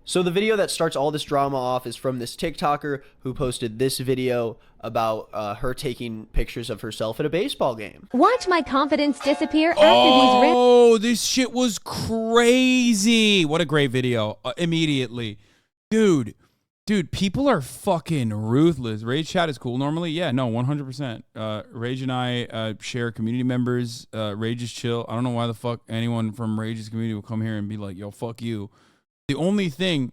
So the video that starts all this drama off is from this TikToker who posted this video about her taking pictures of herself at a baseball game. Watch my confidence disappear after Oh, this shit was crazy. What a great video. Immediately. Dude, people are fucking ruthless. Rage chat is cool normally. Yeah, no, 100%. Rage and I share community members. Rage is chill. I don't know why the fuck anyone from Rage's community will come here and be like, yo, fuck you. The only thing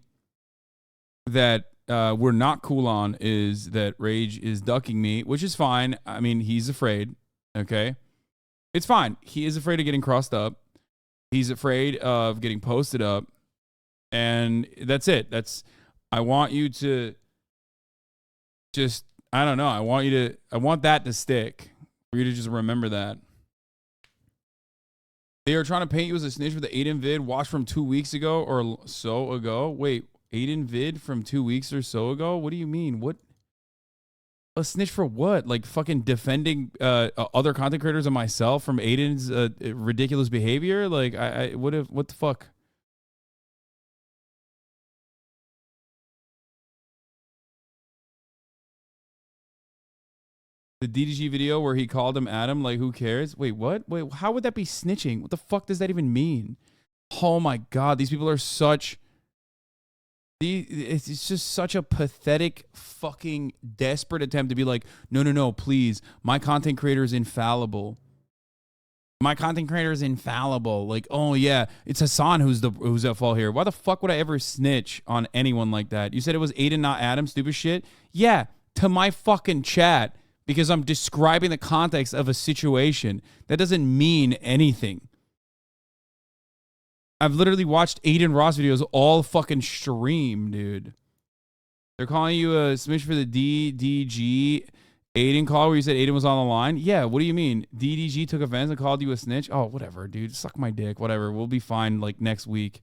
that we're not cool on is that Rage is ducking me, which is fine. I mean, he's afraid, okay? It's fine. He is afraid of getting crossed up. He's afraid of getting posted up. And that's it. I want you to just, I don't know. I want that to stick. For you to just remember that. They are trying to paint you as a snitch for the Aiden vid watched from 2 weeks ago or so ago. Wait, Aiden vid from 2 weeks or so ago? What do you mean? What? A snitch for what? Like fucking defending other content creators and myself from Aiden's ridiculous behavior? Like, what the fuck? The DDG video where he called him Adam, like, who cares? Wait, what? Wait, how would that be snitching? What the fuck does that even mean? Oh my God, these people are such... It's just such a pathetic, fucking desperate attempt to be like, no, please. My content creator is infallible. My content creator is infallible. Like, oh yeah, it's Hasan who's at fault here. Why the fuck would I ever snitch on anyone like that? You said it was Aiden, not Adam, stupid shit? Yeah, to my fucking chat. Because I'm describing the context of a situation. That doesn't mean anything. I've literally watched Aiden Ross videos all fucking stream, dude. They're calling you a smidge for the DDG Aiden call where you said Aiden was on the line. Yeah, what do you mean? DDG took offense and called you a snitch? Oh, whatever, dude. Suck my dick. Whatever. We'll be fine like next week.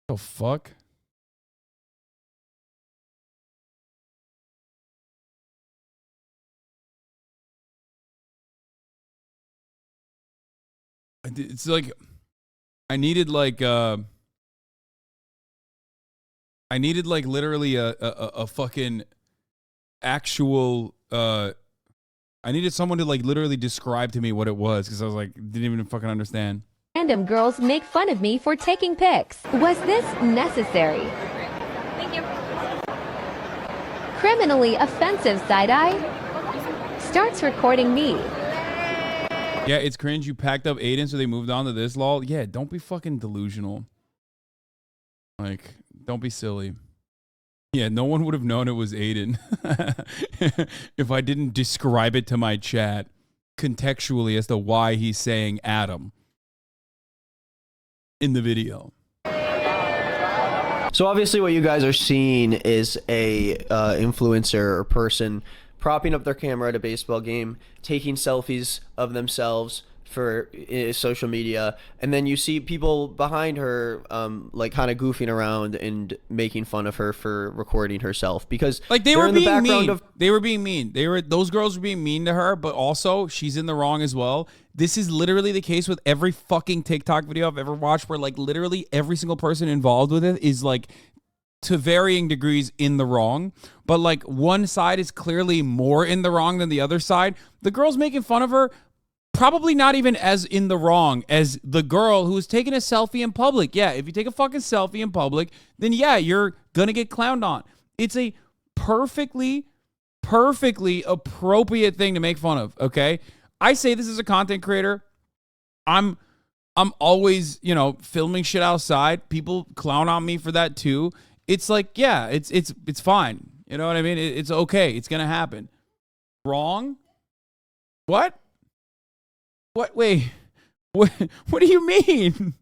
The fuck? It's like I needed like literally a fucking actual I needed someone to like literally describe to me what it was because I was like didn't even fucking understand. random girls make fun of me for taking pics. Was this necessary? Thank you. Criminally offensive side-eye starts recording me. Yeah, it's cringe. You packed up Aiden, so they moved on to this lol. Yeah, don't be fucking delusional. Like, don't be silly. Yeah, no one would have known it was Aiden if I didn't describe it to my chat contextually as to why he's saying Adam in the video. So obviously what you guys are seeing is a influencer or person propping up their camera at a baseball game, taking selfies of themselves for social media, and then you see people behind her like kind of goofing around and making fun of her for recording herself because like they were being mean. They were being mean. Those girls were being mean to her, but also she's in the wrong as well. This is literally the case with every fucking TikTok video I've ever watched where like literally every single person involved with it is like to varying degrees in the wrong, but like one side is clearly more in the wrong than the other side. The girl's making fun of her probably not even as in the wrong as the girl who was taking a selfie in public. Yeah, if you take a fucking selfie in public, then yeah, you're gonna get clowned on. It's a perfectly appropriate thing to make fun of, okay? I say this as a content creator. I'm always, you know, filming shit outside. People clown on me for that too. It's like, yeah, it's fine. You know what I mean? It's okay. It's gonna happen. Wrong? What? What? Wait. What do you mean?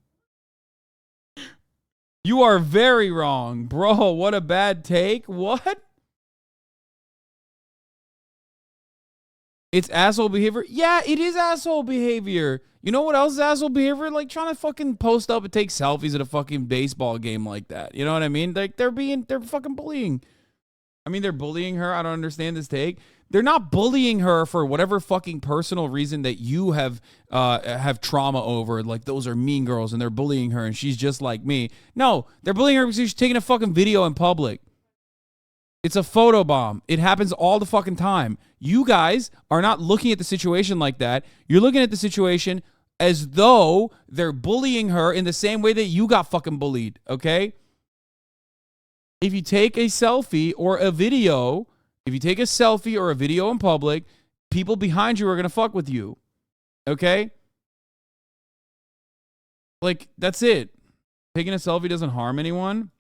You are very wrong, bro. What a bad take. What? It's asshole behavior? Yeah, it is asshole behavior. You know what else is asshole behavior? Like trying to fucking post up and take selfies at a fucking baseball game like that. You know what I mean? Like they're fucking bullying. I mean, they're bullying her. I don't understand this take. They're not bullying her for whatever fucking personal reason that you have trauma over. Like, those are mean girls and they're bullying her and she's just like me. No, they're bullying her because she's taking a fucking video in public. It's a photo bomb. It happens all the fucking time. You guys are not looking at the situation like that. You're looking at the situation as though they're bullying her in the same way that you got fucking bullied, okay? If you take a selfie or a video, in public, people behind you are going to fuck with you, okay? Like, that's it. Taking a selfie doesn't harm anyone.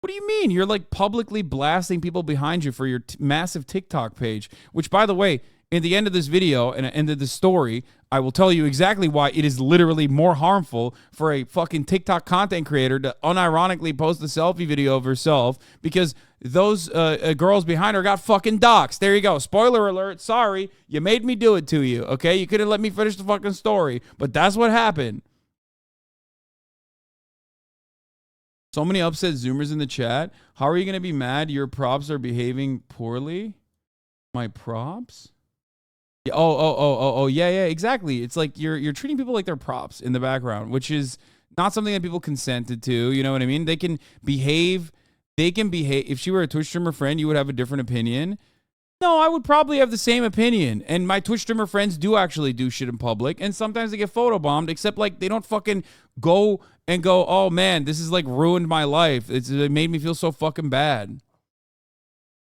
What do you mean? You're like publicly blasting people behind you for your massive TikTok page, which, by the way, in the end of this video and end of the story, I will tell you exactly why it is literally more harmful for a fucking TikTok content creator to unironically post a selfie video of herself, because those girls behind her got fucking doxxed. There you go. Spoiler alert. Sorry. You made me do it to you. Okay. You couldn't let me finish the fucking story, but that's what happened. So many upset Zoomers in the chat. How are you going to be mad your props are behaving poorly? My props? Yeah, yeah, exactly. It's like you're treating people like they're props in the background, which is not something that people consented to. You know what I mean? They can behave. If she were a Twitch streamer friend, you would have a different opinion. No, I would probably have the same opinion. And my Twitch streamer friends do actually do shit in public, and sometimes they get photobombed, except like they don't fucking go, oh man, this is like ruined my life. It made me feel so fucking bad.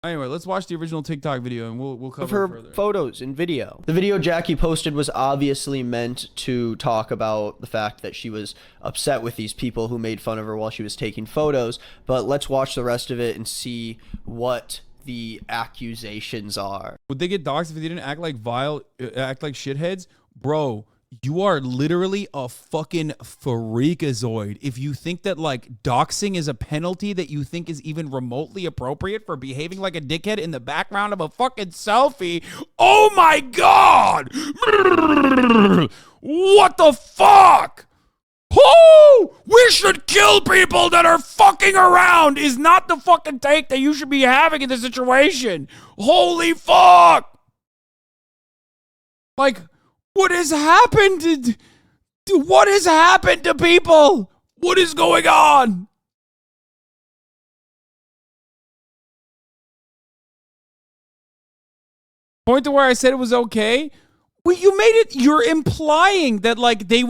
Anyway, let's watch the original TikTok video and we'll cover it further. Photos and video. The video Jackie posted was obviously meant to talk about the fact that she was upset with these people who made fun of her while she was taking photos, but let's watch the rest of it and see what the accusations are. Would they get doxxed if they didn't act like shitheads? Bro, you are literally a fucking freakazoid if you think that like doxing is a penalty that you think is even remotely appropriate for behaving like a dickhead in the background of a fucking selfie. Oh my god! What the fuck? Who? We should kill people that are fucking around is not the fucking take that you should be having in this situation. Holy fuck! Like, what has happened to people? What is going on? Point to where I said it was okay. Well, you made it. You're implying that like they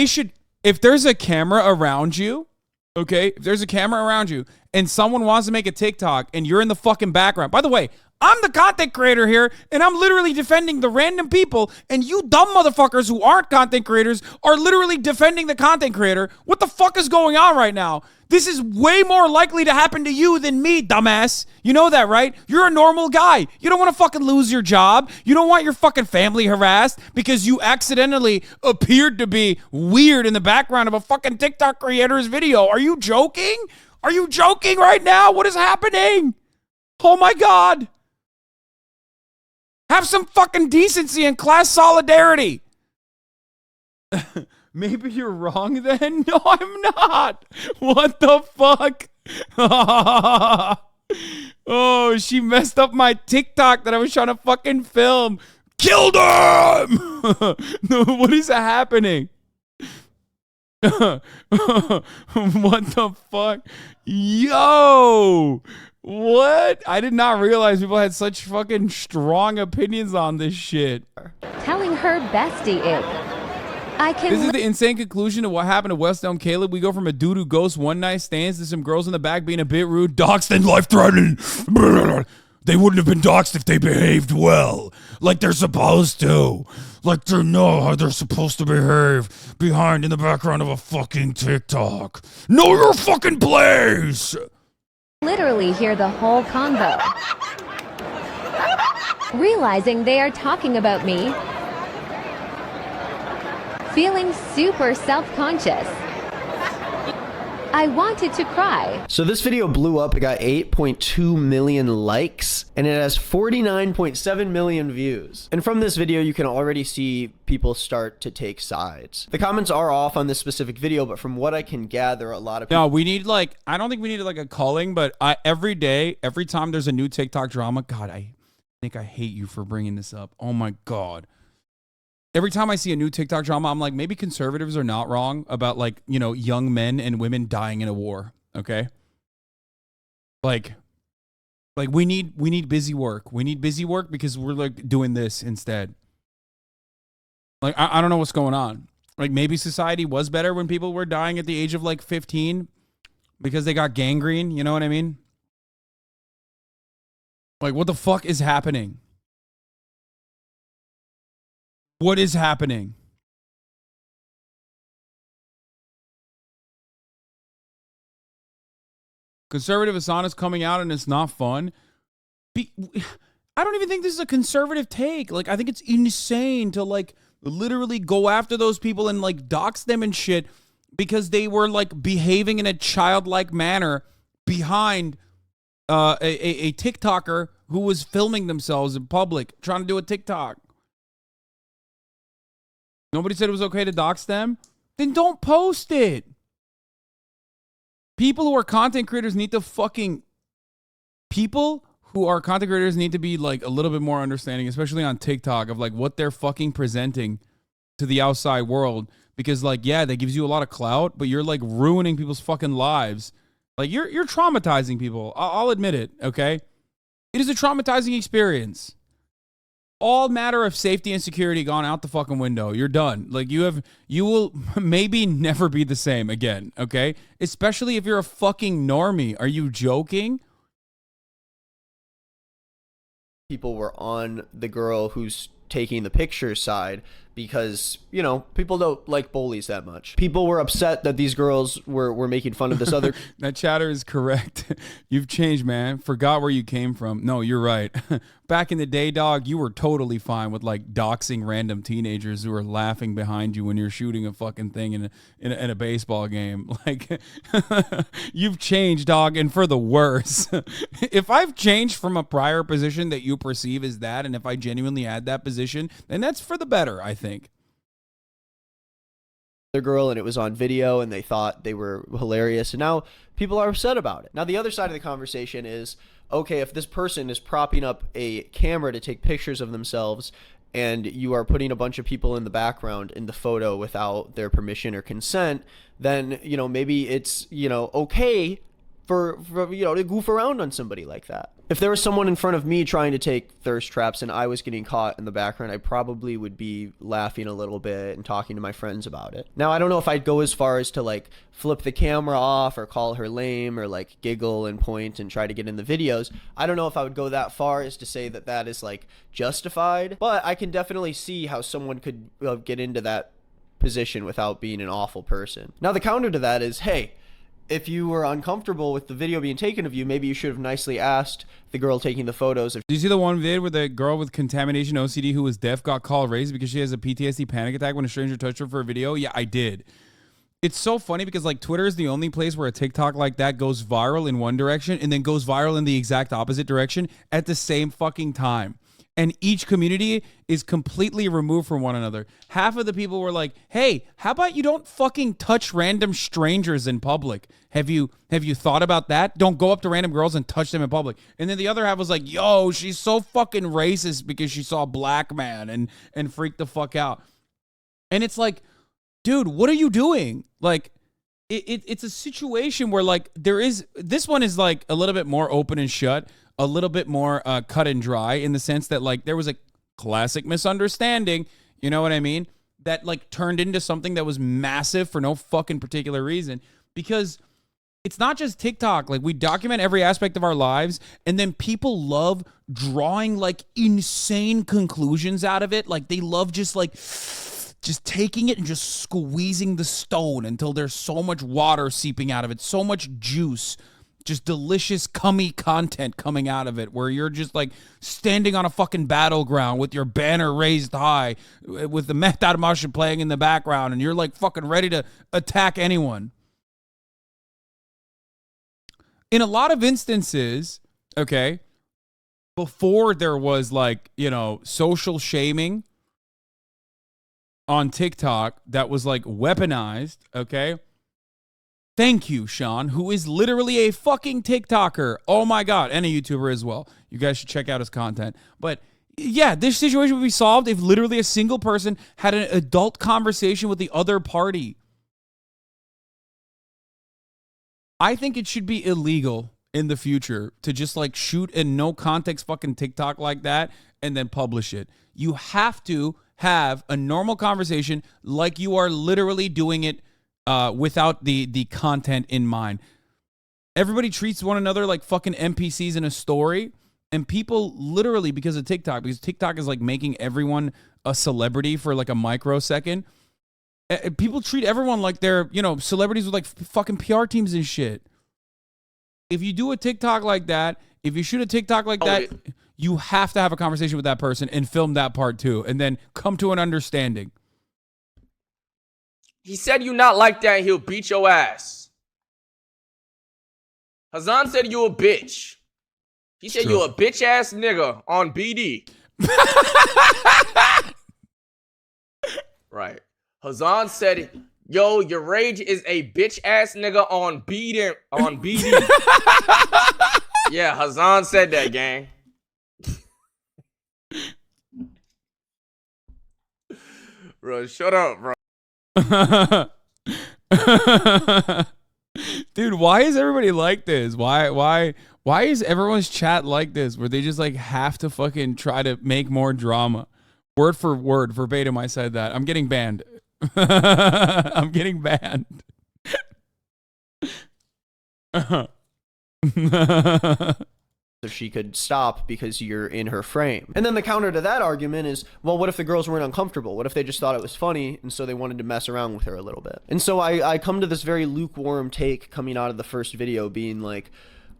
should. If there's a camera around you, okay. If there's a camera around you and someone wants to make a TikTok and you're in the fucking background. By the way, I'm the content creator here, and I'm literally defending the random people, and you dumb motherfuckers who aren't content creators are literally defending the content creator. What the fuck is going on right now? This is way more likely to happen to you than me, dumbass. You know that, right? You're a normal guy. You don't want to fucking lose your job. You don't want your fucking family harassed because you accidentally appeared to be weird in the background of a fucking TikTok creator's video. Are you joking? Are you joking right now? What is happening? Oh my God. Have some fucking decency and class solidarity. Maybe you're wrong then? No, I'm not. What the fuck? Oh, she messed up my TikTok that I was trying to fucking film. Killed him! No, what is happening? What the fuck? Yo! What? I did not realize people had such fucking strong opinions on this shit. Telling her bestie it. This is the insane conclusion of what happened to West Elm Caleb. We go from a dude who ghosts one night stands to some girls in the back being a bit rude, doxxed, and life-threatening. They wouldn't have been doxxed if they behaved well, like they're supposed to. Like they know how they're supposed to behave behind in the background of a fucking TikTok. Know your fucking place! Literally hear the whole convo. Realizing they are talking about me. Feeling super self-conscious. I wanted to cry. So this video blew up. It got 8.2 million likes and it has 49.7 million views. And from this video, you can already see people start to take sides. The comments are off on this specific video, but from what I can gather, a lot of people... No, we need like, I don't think we need like a culling, but every day, every time there's a new TikTok drama, God, Nick, I hate you for bringing this up. Oh my God. Every time I see a new TikTok drama, I'm like, maybe conservatives are not wrong about, like, you know, young men and women dying in a war. Okay. Like we need busy work. We need busy work because we're like doing this instead. Like, I don't know what's going on. Like, maybe society was better when people were dying at the age of like 15 because they got gangrene. You know what I mean? Like, what the fuck is happening? What is happening? Conservative Asana's coming out and it's not fun. I don't even think this is a conservative take. Like, I think it's insane to like literally go after those people and like dox them and shit because they were like behaving in a childlike manner behind a TikToker who was filming themselves in public trying to do a TikTok. Nobody said it was okay to dox them. Then don't post it. People who are content creators need to be like a little bit more understanding, especially on TikTok, of like what they're fucking presenting to the outside world. Because like, yeah, that gives you a lot of clout, but you're like ruining people's fucking lives. Like you're traumatizing people. I'll admit it. Okay. It is a traumatizing experience. All matter of safety and security gone out the fucking window. You're done. Like you will maybe never be the same again. Okay. Especially if you're a fucking normie. Are you joking? People were on the girl who's taking the picture side because, you know, people don't like bullies that much. People were upset that these girls were making fun of this other. That chatter is correct. You've changed, man. Forgot where you came from. No, you're right. Back in the day, dog, you were totally fine with like doxing random teenagers who are laughing behind you when you're shooting a fucking thing in a baseball game. Like, you've changed, dog, and for the worse. If I've changed from a prior position that you perceive as that, and if I genuinely had that position, then that's for the better, I think. The girl, and it was on video, and they thought they were hilarious, and now people are upset about it. Now the other side of the conversation is, okay, if this person is propping up a camera to take pictures of themselves and you are putting a bunch of people in the background in the photo without their permission or consent, then, you know, maybe it's, you know, okay for you know, to goof around on somebody like that. If there was someone in front of me trying to take thirst traps and I was getting caught in the background, I probably would be laughing a little bit and talking to my friends about it. Now, I don't know if I'd go as far as to like flip the camera off or call her lame or like giggle and point and try to get in the videos. I don't know if I would go that far as to say that that is like justified, but I can definitely see how someone could get into that position without being an awful person. Now, the counter to that is, hey, if you were uncomfortable with the video being taken of you, maybe you should have nicely asked the girl taking the photos. Do you see the one vid where the girl with contamination OCD who was deaf got called racist because she has a PTSD panic attack when a stranger touched her for a video? Yeah, I did. It's so funny because like Twitter is the only place where a TikTok like that goes viral in one direction and then goes viral in the exact opposite direction at the same fucking time. And each community is completely removed from one another. Half of the people were like, hey, how about you don't fucking touch random strangers in public? Have you thought about that? Don't go up to random girls and touch them in public. And then the other half was like, yo, she's so fucking racist because she saw a black man and freaked the fuck out. And it's like, dude, what are you doing? Like, it's a situation where like this one is like a little bit more open and shut, a little bit more cut and dry in the sense that like there was a classic misunderstanding, you know what I mean? That like turned into something that was massive for no fucking particular reason, because it's not just TikTok. Like we document every aspect of our lives and then people love drawing like insane conclusions out of it. Like they love just taking it and just squeezing the stone until there's so much water seeping out of it, so much juice, just delicious, cummy content coming out of it, where you're just like standing on a fucking battleground with your banner raised high, with the method motion playing in the background, and you're like fucking ready to attack anyone. In a lot of instances, okay, before there was like, you know, social shaming on TikTok that was like weaponized, okay? Thank you, Sean, who is literally a fucking TikToker. Oh my God. And a YouTuber as well. You guys should check out his content. But yeah, this situation would be solved if literally a single person had an adult conversation with the other party. I think it should be illegal in the future to just like shoot a no context fucking TikTok like that and then publish it. You have to have a normal conversation like you are literally doing it without the content in mind. Everybody treats one another like fucking NPCs in a story, and people literally, because TikTok is like making everyone a celebrity for like a microsecond. People treat everyone like they're, celebrities with like fucking PR teams and shit. If you do a TikTok like that, if you shoot a TikTok like that, you have to have a conversation with that person and film that part too, and then come to an understanding. He said you not like that and he'll beat your ass. Hasan said you a bitch. He said you a bitch ass nigga on BD. Right. Hasan said, yo, your rage is a bitch ass nigga on BD. Yeah, Hasan said that, gang. Bro, shut up, bro. Dude, why is everybody like this? Why is everyone's chat like this, where they just like have to fucking try to make more drama? Word for word, verbatim, I said that. I'm getting banned. I'm getting banned. So she could stop because you're in her frame. And then the counter to that argument is, well, what if the girls weren't uncomfortable? What if they just thought it was funny and so they wanted to mess around with her a little bit? And so I come to this very lukewarm take coming out of the first video being like,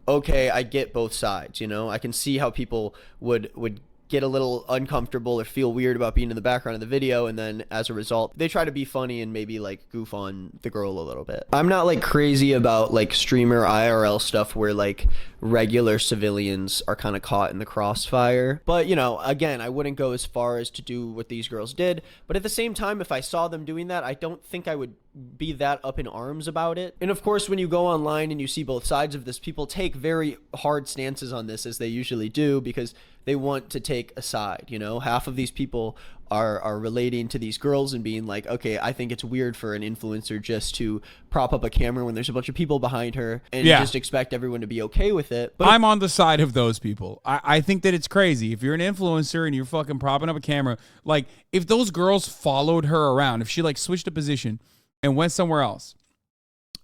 okay, I get both sides, I can see how people would get a little uncomfortable or feel weird about being in the background of the video, and then as a result they try to be funny and maybe like goof on the girl a little bit. I'm not like crazy about like streamer IRL stuff where like regular civilians are kind of caught in the crossfire, but again, I wouldn't go as far as to do what these girls did, but at the same time, if I saw them doing that, I don't think I would be that up in arms about it. And of course, when you go online and you see both sides of this, people take very hard stances on this, as they usually do, because they want to take a side. Half of these people are relating to these girls and being like, okay, I think it's weird for an influencer just to prop up a camera when there's a bunch of people behind her and just expect everyone to be okay with it. But I'm on the side of those people. I think that it's crazy. If you're an influencer and you're fucking propping up a camera, like if those girls followed her around, if she like switched a position and went somewhere else,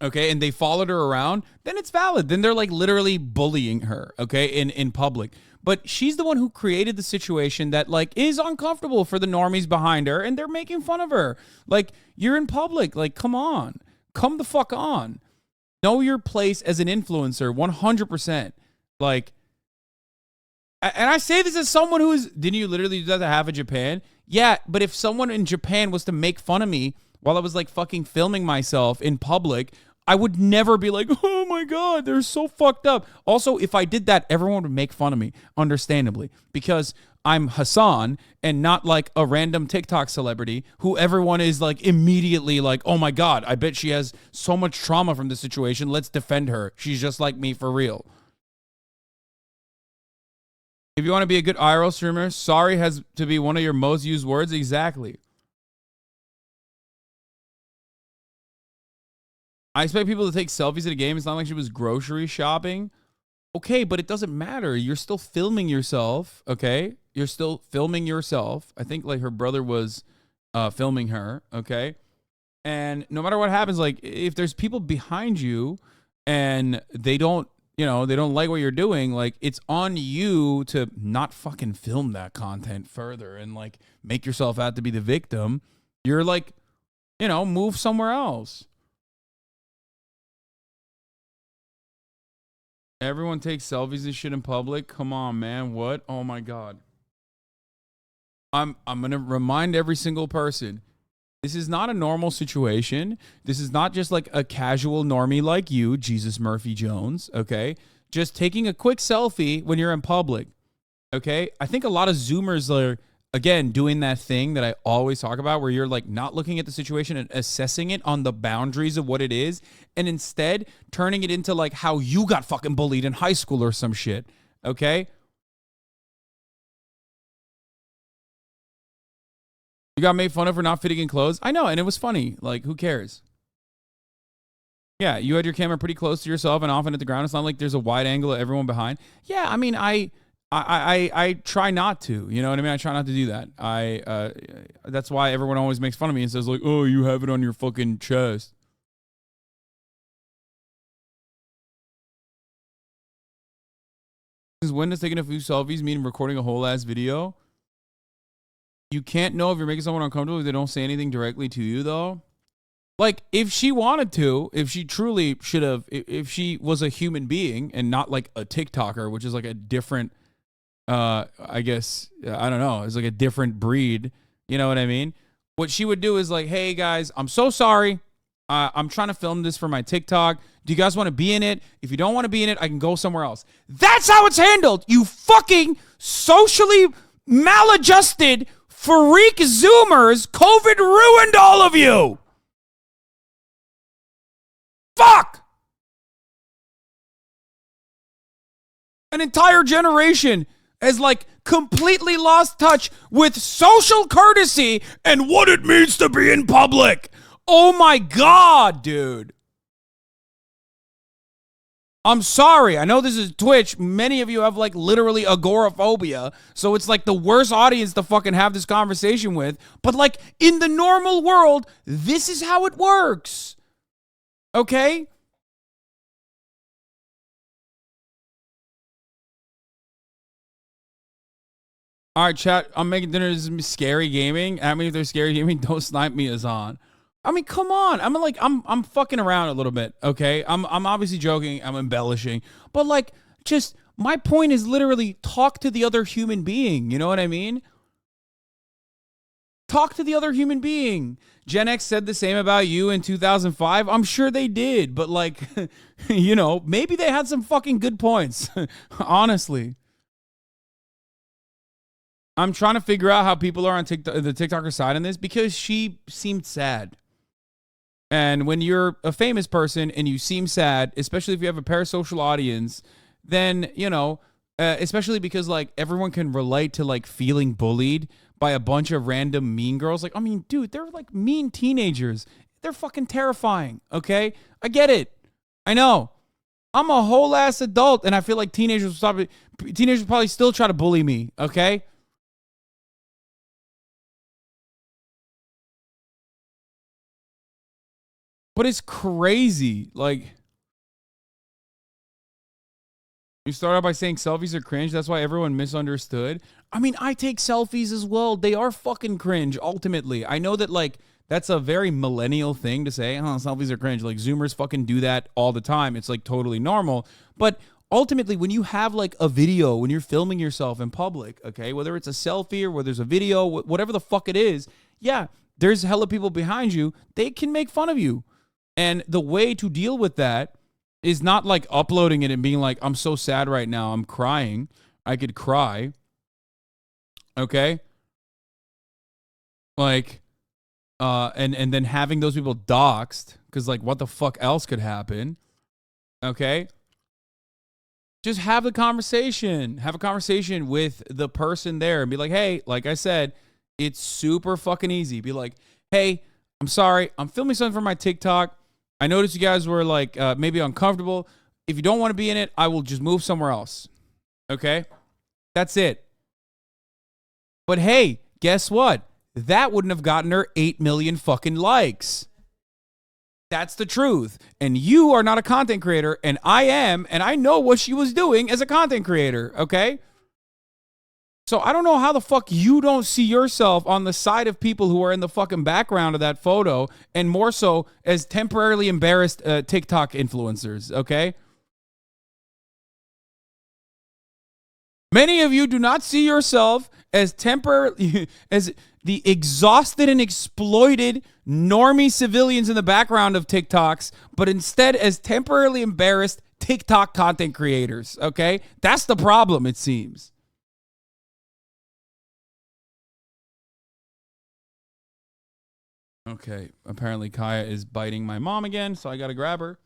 okay, and they followed her around, then it's valid. Then they're like literally bullying her, okay, in public. But she's the one who created the situation that like is uncomfortable for the normies behind her, and they're making fun of her. Like, you're in public. Like, come on. Come the fuck on. Know your place as an influencer 100%. Like, and I say this as someone who is, didn't you literally do that to half of Japan? Yeah, but if someone in Japan was to make fun of me while I was like fucking filming myself in public, I would never be like, oh my God, they're so fucked up. Also, if I did that, everyone would make fun of me, understandably, because I'm Hasan and not like a random TikTok celebrity who everyone is like immediately like, oh my God, I bet she has so much trauma from this situation. Let's defend her. She's just like me for real. If you want to be a good IRL streamer, sorry has to be one of your most used words. Exactly. I expect people to take selfies at a game. It's not like she was grocery shopping. Okay, but it doesn't matter. You're still filming yourself, okay? You're still filming yourself. I think like her brother was filming her, okay? And no matter what happens, like if there's people behind you and they don't, they don't like what you're doing, like it's on you to not fucking film that content further and like make yourself out to be the victim. You're like, move somewhere else. Everyone takes selfies and shit in public. Come on, man. What? Oh my God. I'm gonna remind every single person, this is not a normal situation. This is not just like a casual normie like you, Jesus Murphy Jones, okay? Just taking a quick selfie when you're in public, okay? I think a lot of Zoomers again, doing that thing that I always talk about where you're like not looking at the situation and assessing it on the boundaries of what it is, and instead turning it into like how you got fucking bullied in high school or some shit. Okay? You got made fun of for not fitting in clothes? I know, and it was funny. Like, who cares? Yeah, you had your camera pretty close to yourself and often at the ground. It's not like there's a wide angle of everyone behind. Yeah, I mean, I try not to. You know what I mean? I try not to do that. That's why everyone always makes fun of me and says like, "Oh, you have it on your fucking chest." Since when does taking a few selfies mean recording a whole ass video? You can't know if you're making someone uncomfortable if they don't say anything directly to you, though. Like, if she wanted to, if she truly should have, if she was a human being and not like a TikToker, which is like a different, I guess, I don't know, it's like a different breed. You know what I mean? What she would do is like, hey guys, I'm so sorry. I'm trying to film this for my TikTok. Do you guys want to be in it? If you don't want to be in it, I can go somewhere else. That's how it's handled. You fucking socially maladjusted freak Zoomers. COVID ruined all of you. Fuck! An entire generation has like completely lost touch with social courtesy and what it means to be in public. Oh my God, dude. I'm sorry. I know this is Twitch. Many of you have like literally agoraphobia. So it's like the worst audience to fucking have this conversation with. But like in the normal world, this is how it works. Okay? All right, chat. I'm making dinner. This is scary gaming. At me if there's scary gaming, don't snipe me as on. I mean, come on. I'm fucking around a little bit, okay? I'm obviously joking. I'm embellishing. But like, just my point is literally talk to the other human being. You know what I mean? Talk to the other human being. Gen X said the same about you in 2005. I'm sure they did, but like, you know, maybe they had some fucking good points. Honestly. I'm trying to figure out how people are on TikTok, the TikToker side in this, because she seemed sad. And when you're a famous person and you seem sad, especially if you have a parasocial audience, then, you know, especially because like everyone can relate to like feeling bullied by a bunch of random mean girls. Like, I mean, dude, they're like mean teenagers. They're fucking terrifying. Okay. I get it. I know. I'm a whole ass adult and I feel like teenagers probably still try to bully me. Okay. But it's crazy. Like, you start out by saying selfies are cringe. That's why everyone misunderstood. I mean, I take selfies as well. They are fucking cringe, ultimately. I know that, like, that's a very millennial thing to say. Oh, selfies are cringe. Like, Zoomers fucking do that all the time. It's, like, totally normal. But ultimately, when you have, like, a video, when you're filming yourself in public, okay, whether it's a selfie or whether there's a video, whatever the fuck it is, yeah, there's hella people behind you. They can make fun of you. And the way to deal with that is not like uploading it and being like, I'm so sad right now. I'm crying. I could cry. Okay. Like, and then having those people doxxed because like, what the fuck else could happen? Okay. Just have the conversation. Have a conversation with the person there and be like, hey, like I said, it's super fucking easy. Be like, hey, I'm sorry. I'm filming something for my TikTok. I noticed you guys were like maybe uncomfortable. If you don't want to be in it, I will just move somewhere else. Okay? That's it. But hey, guess what? That wouldn't have gotten her 8 million fucking likes. That's the truth. And you are not a content creator, and I am, and I know what she was doing as a content creator, okay? So I don't know how the fuck you don't see yourself on the side of people who are in the fucking background of that photo, and more so as temporarily embarrassed TikTok influencers, okay? Many of you do not see yourself as as the exhausted and exploited normie civilians in the background of TikToks, but instead as temporarily embarrassed TikTok content creators, okay? That's the problem, it seems. Okay, apparently Kaya is biting my mom again, so I gotta grab her.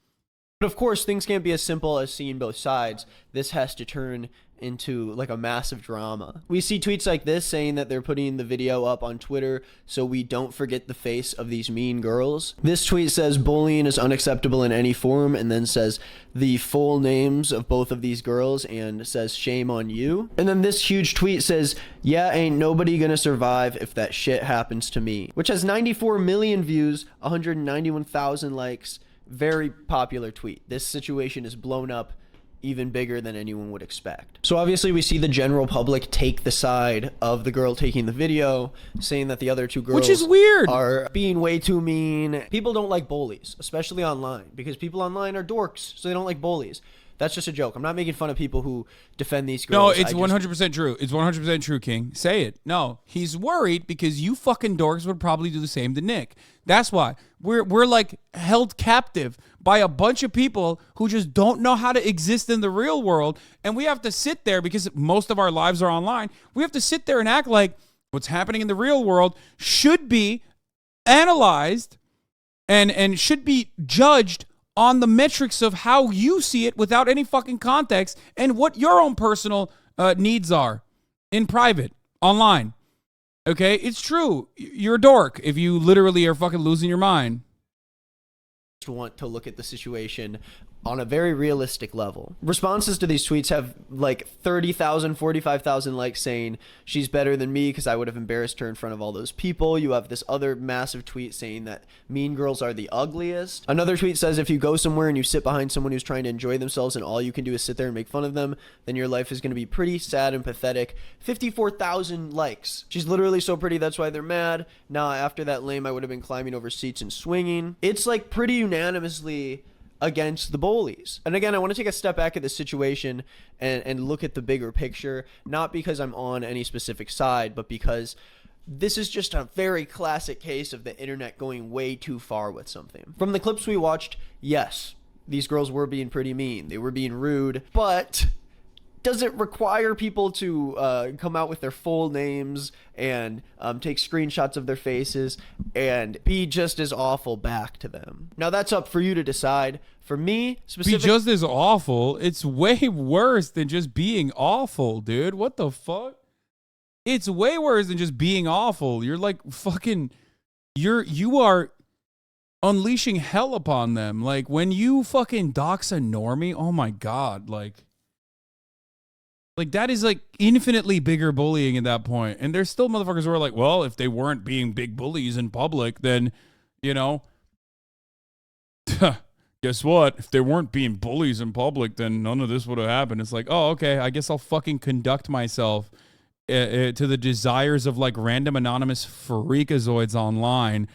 But of course, things can't be as simple as seeing both sides. This has to turn into like a massive drama. We see tweets like this saying that they're putting the video up on Twitter so we don't forget the face of these mean girls. This tweet says bullying is unacceptable in any form, and then says the full names of both of these girls and says shame on you. And then this huge tweet says, yeah, ain't nobody gonna survive if that shit happens to me, which has 94 million views, 191,000 likes. Very popular tweet. This situation is blown up even bigger than anyone would expect. So obviously we see the general public take the side of the girl taking the video, saying that the other two girls, which is weird, are being way too mean. People don't like bullies, especially online, because people online are dorks, so they don't like bullies. That's just a joke. I'm not making fun of people who defend these girls. No, it's 100% true. It's 100% true, King. Say it. No, he's worried because you fucking dorks would probably do the same to Nick. That's why we're like held captive by a bunch of people who just don't know how to exist in the real world, and we have to sit there because most of our lives are online. We have to sit there and act like what's happening in the real world should be analyzed and should be judged on the metrics of how you see it without any fucking context and what your own personal needs are in private, online. Okay? It's true. You're a dork if you literally are fucking losing your mind. Want to look at the situation on a very realistic level. Responses to these tweets have like 30,000, 45,000 likes saying she's better than me because I would have embarrassed her in front of all those people. You have this other massive tweet saying that mean girls are the ugliest. Another tweet says if you go somewhere and you sit behind someone who's trying to enjoy themselves and all you can do is sit there and make fun of them, then your life is going to be pretty sad and pathetic. 54,000 likes. She's literally so pretty, that's why they're mad. Nah, after that lame, I would have been climbing over seats and swinging. It's like pretty unanimously against the bullies. And again, I want to take a step back at this situation and look at the bigger picture, not because I'm on any specific side, but because this is just a very classic case of the internet going way too far with something. From the clips we watched, yes, these girls were being pretty mean. They were being rude, but does it require people to come out with their full names and take screenshots of their faces and be just as awful back to them? Now that's up for you to decide. For me, specifically, be just as awful. It's way worse than just being awful, dude. What the fuck? It's way worse than just being awful. You're like fucking, you are unleashing hell upon them. Like when you fucking dox a normie, oh my God, like that is like infinitely bigger bullying at that point. And there's still motherfuckers who are like, well, if they weren't being big bullies in public, then, you know, guess what? If they weren't being bullies in public, then none of this would have happened. It's like, oh, okay, I guess I'll fucking conduct myself to the desires of like random anonymous freakazoids online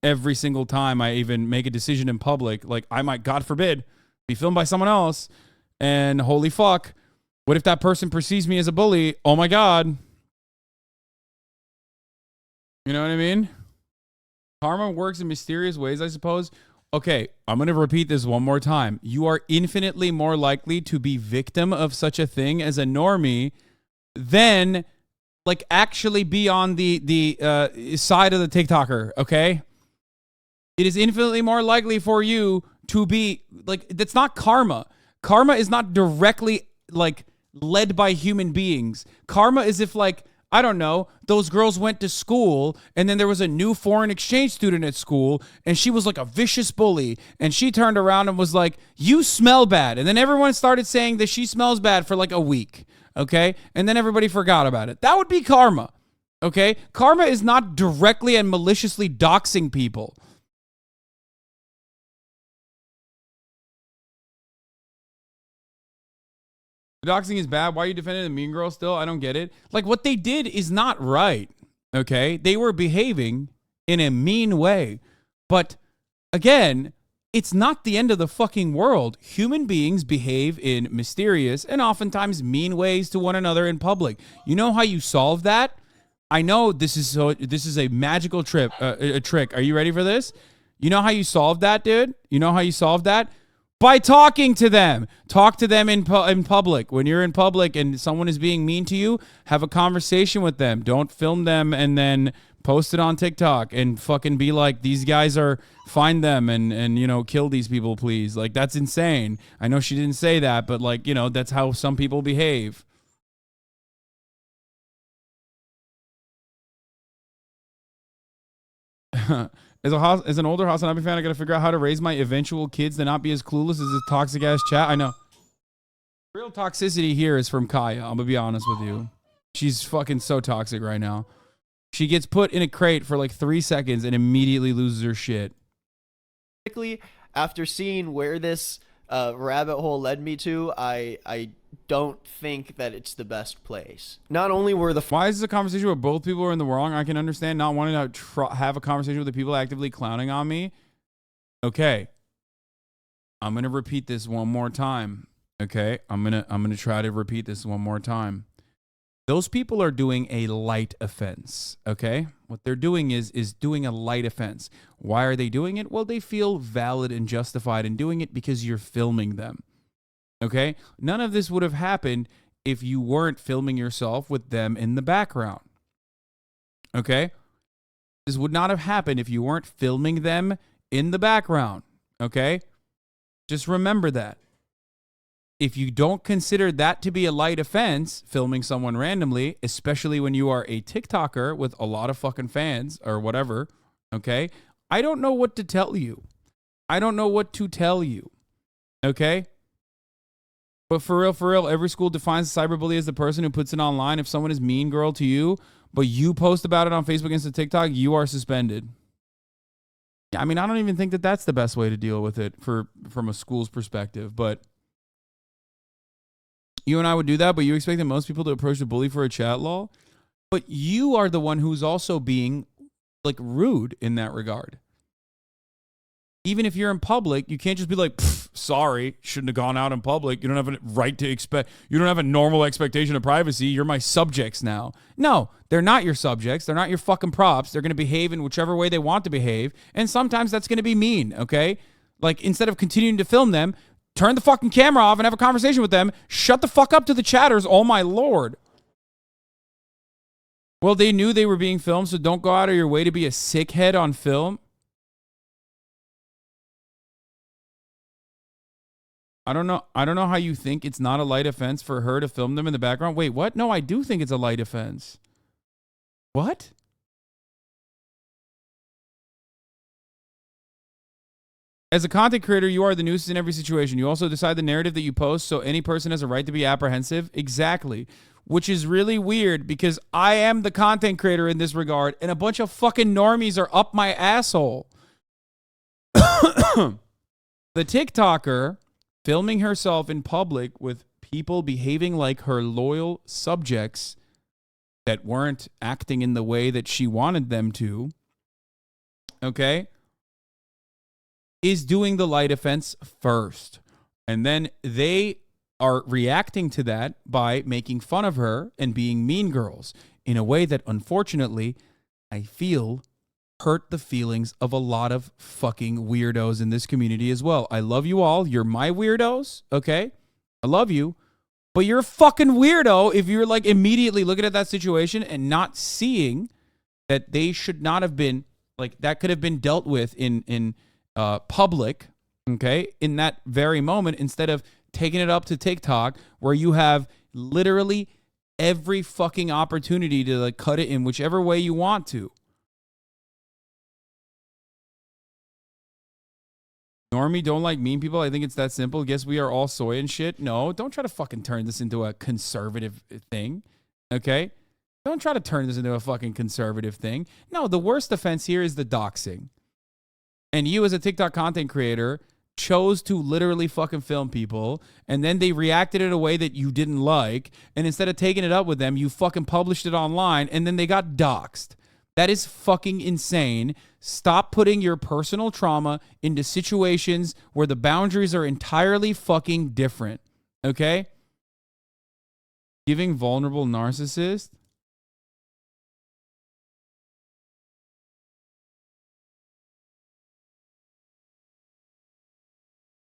every single time I even make a decision in public. Like I might, God forbid, be filmed by someone else, and holy fuck, what if that person perceives me as a bully? Oh my God. You know what I mean? Karma works in mysterious ways, I suppose. Okay, I'm going to repeat this one more time. You are infinitely more likely to be victim of such a thing as a normie than like actually be on the side of the TikToker, okay? It is infinitely more likely for you to be like, that's not karma. Karma is not directly like led by human beings. Karma is if like, I don't know, those girls went to school and then there was a new foreign exchange student at school and she was like a vicious bully and she turned around and was like, you smell bad. And then everyone started saying that she smells bad for like a week. Okay. And then everybody forgot about it. That would be karma. Okay. Karma is not directly and maliciously doxing people. Doxing is bad. Why are you defending the mean girl still? I don't get it. Like, what they did is not right, okay? They were behaving in a mean way. But, again, it's not the end of the fucking world. Human beings behave in mysterious and oftentimes mean ways to one another in public. You know how you solve that? I know this is a magical trick. Are you ready for this? You know how you solve that, dude? You know how you solve that? By talking to them. Talk to them in public. When you're in public and someone is being mean to you, have a conversation with them. Don't film them and then Post it on TikTok and fucking be like, these guys are, find them and you know, kill these people, please. Like, that's insane. I know she didn't say that, but like, you know, that's how some people behave. As an older HasanAbi fan, I gotta figure out how to raise my eventual kids to not be as clueless as this toxic ass chat. I know. Real toxicity here is from Kaya. I'm gonna be honest with you. She's fucking so toxic right now. She gets put in a crate for like 3 seconds and immediately loses her shit. After seeing where this rabbit hole led me to, I don't think that it's the best place. Not only were the Why is this a conversation where both people are in the wrong? I can understand not wanting to have a conversation with the people actively clowning on me. Okay, I'm gonna repeat this one more time. Okay, I'm gonna try to repeat this one more time. Those people are doing a light offense, okay? What they're doing is doing a light offense. Why are they doing it? Well, they feel valid and justified in doing it because you're filming them, okay? None of this would have happened if you weren't filming yourself with them in the background, okay? This would not have happened if you weren't filming them in the background, okay? Just remember that. If you don't consider that to be a light offense, filming someone randomly, especially when you are a TikToker with a lot of fucking fans or whatever, okay? I don't know what to tell you. I don't know what to tell you, okay? But for real, every school defines a cyberbully as the person who puts it online. If someone is mean girl to you, but you post about it on Facebook, Insta, TikTok, you are suspended. I mean, I don't even think that that's the best way to deal with it from a school's perspective, but you and I would do that, but you expected most people to approach the bully for a chat lol? But you are the one who's also being, like, rude in that regard. Even if you're in public, you can't just be like, sorry, shouldn't have gone out in public. You don't have a right to expect, you don't have a normal expectation of privacy. You're my subjects now. No, they're not your subjects. They're not your fucking props. They're going to behave in whichever way they want to behave. And sometimes that's going to be mean, okay? Like, instead of continuing to film them, turn the fucking camera off and have a conversation with them. Shut the fuck up to the chatters. Oh, my Lord. Well, they knew they were being filmed, so don't go out of your way to be a sickhead on film. I don't know how you think it's not a light offense for her to film them in the background. Wait, what? No, I do think it's a light offense. What? As a content creator, you are the nuisance in every situation. You also decide the narrative that you post, so any person has a right to be apprehensive. Exactly. Which is really weird because I am the content creator in this regard, and a bunch of fucking normies are up my asshole. The TikToker filming herself in public with people behaving like her loyal subjects that weren't acting in the way that she wanted them to, okay, is doing the light offense first. And then they are reacting to that by making fun of her and being mean girls in a way that, unfortunately, I feel hurt the feelings of a lot of fucking weirdos in this community as well. I love you all. You're my weirdos, okay? I love you. But you're a fucking weirdo if you're like immediately looking at that situation and not seeing that they should not have been, like, that could have been dealt with in public, okay, in that very moment, instead of taking it up to TikTok where you have literally every fucking opportunity to like cut it in whichever way you want to. Normie don't like mean people. I think it's that simple. Guess we are all soy and shit. No, don't try to fucking turn this into a conservative thing, okay? Don't try to turn this into a fucking conservative thing. No, the worst offense here is the doxing. And you as a TikTok content creator chose to literally fucking film people, and then they reacted in a way that you didn't like, and instead of taking it up with them, you fucking published it online, and then they got doxed. That is fucking insane. Stop putting your personal trauma into situations where the boundaries are entirely fucking different, okay? Giving vulnerable narcissist.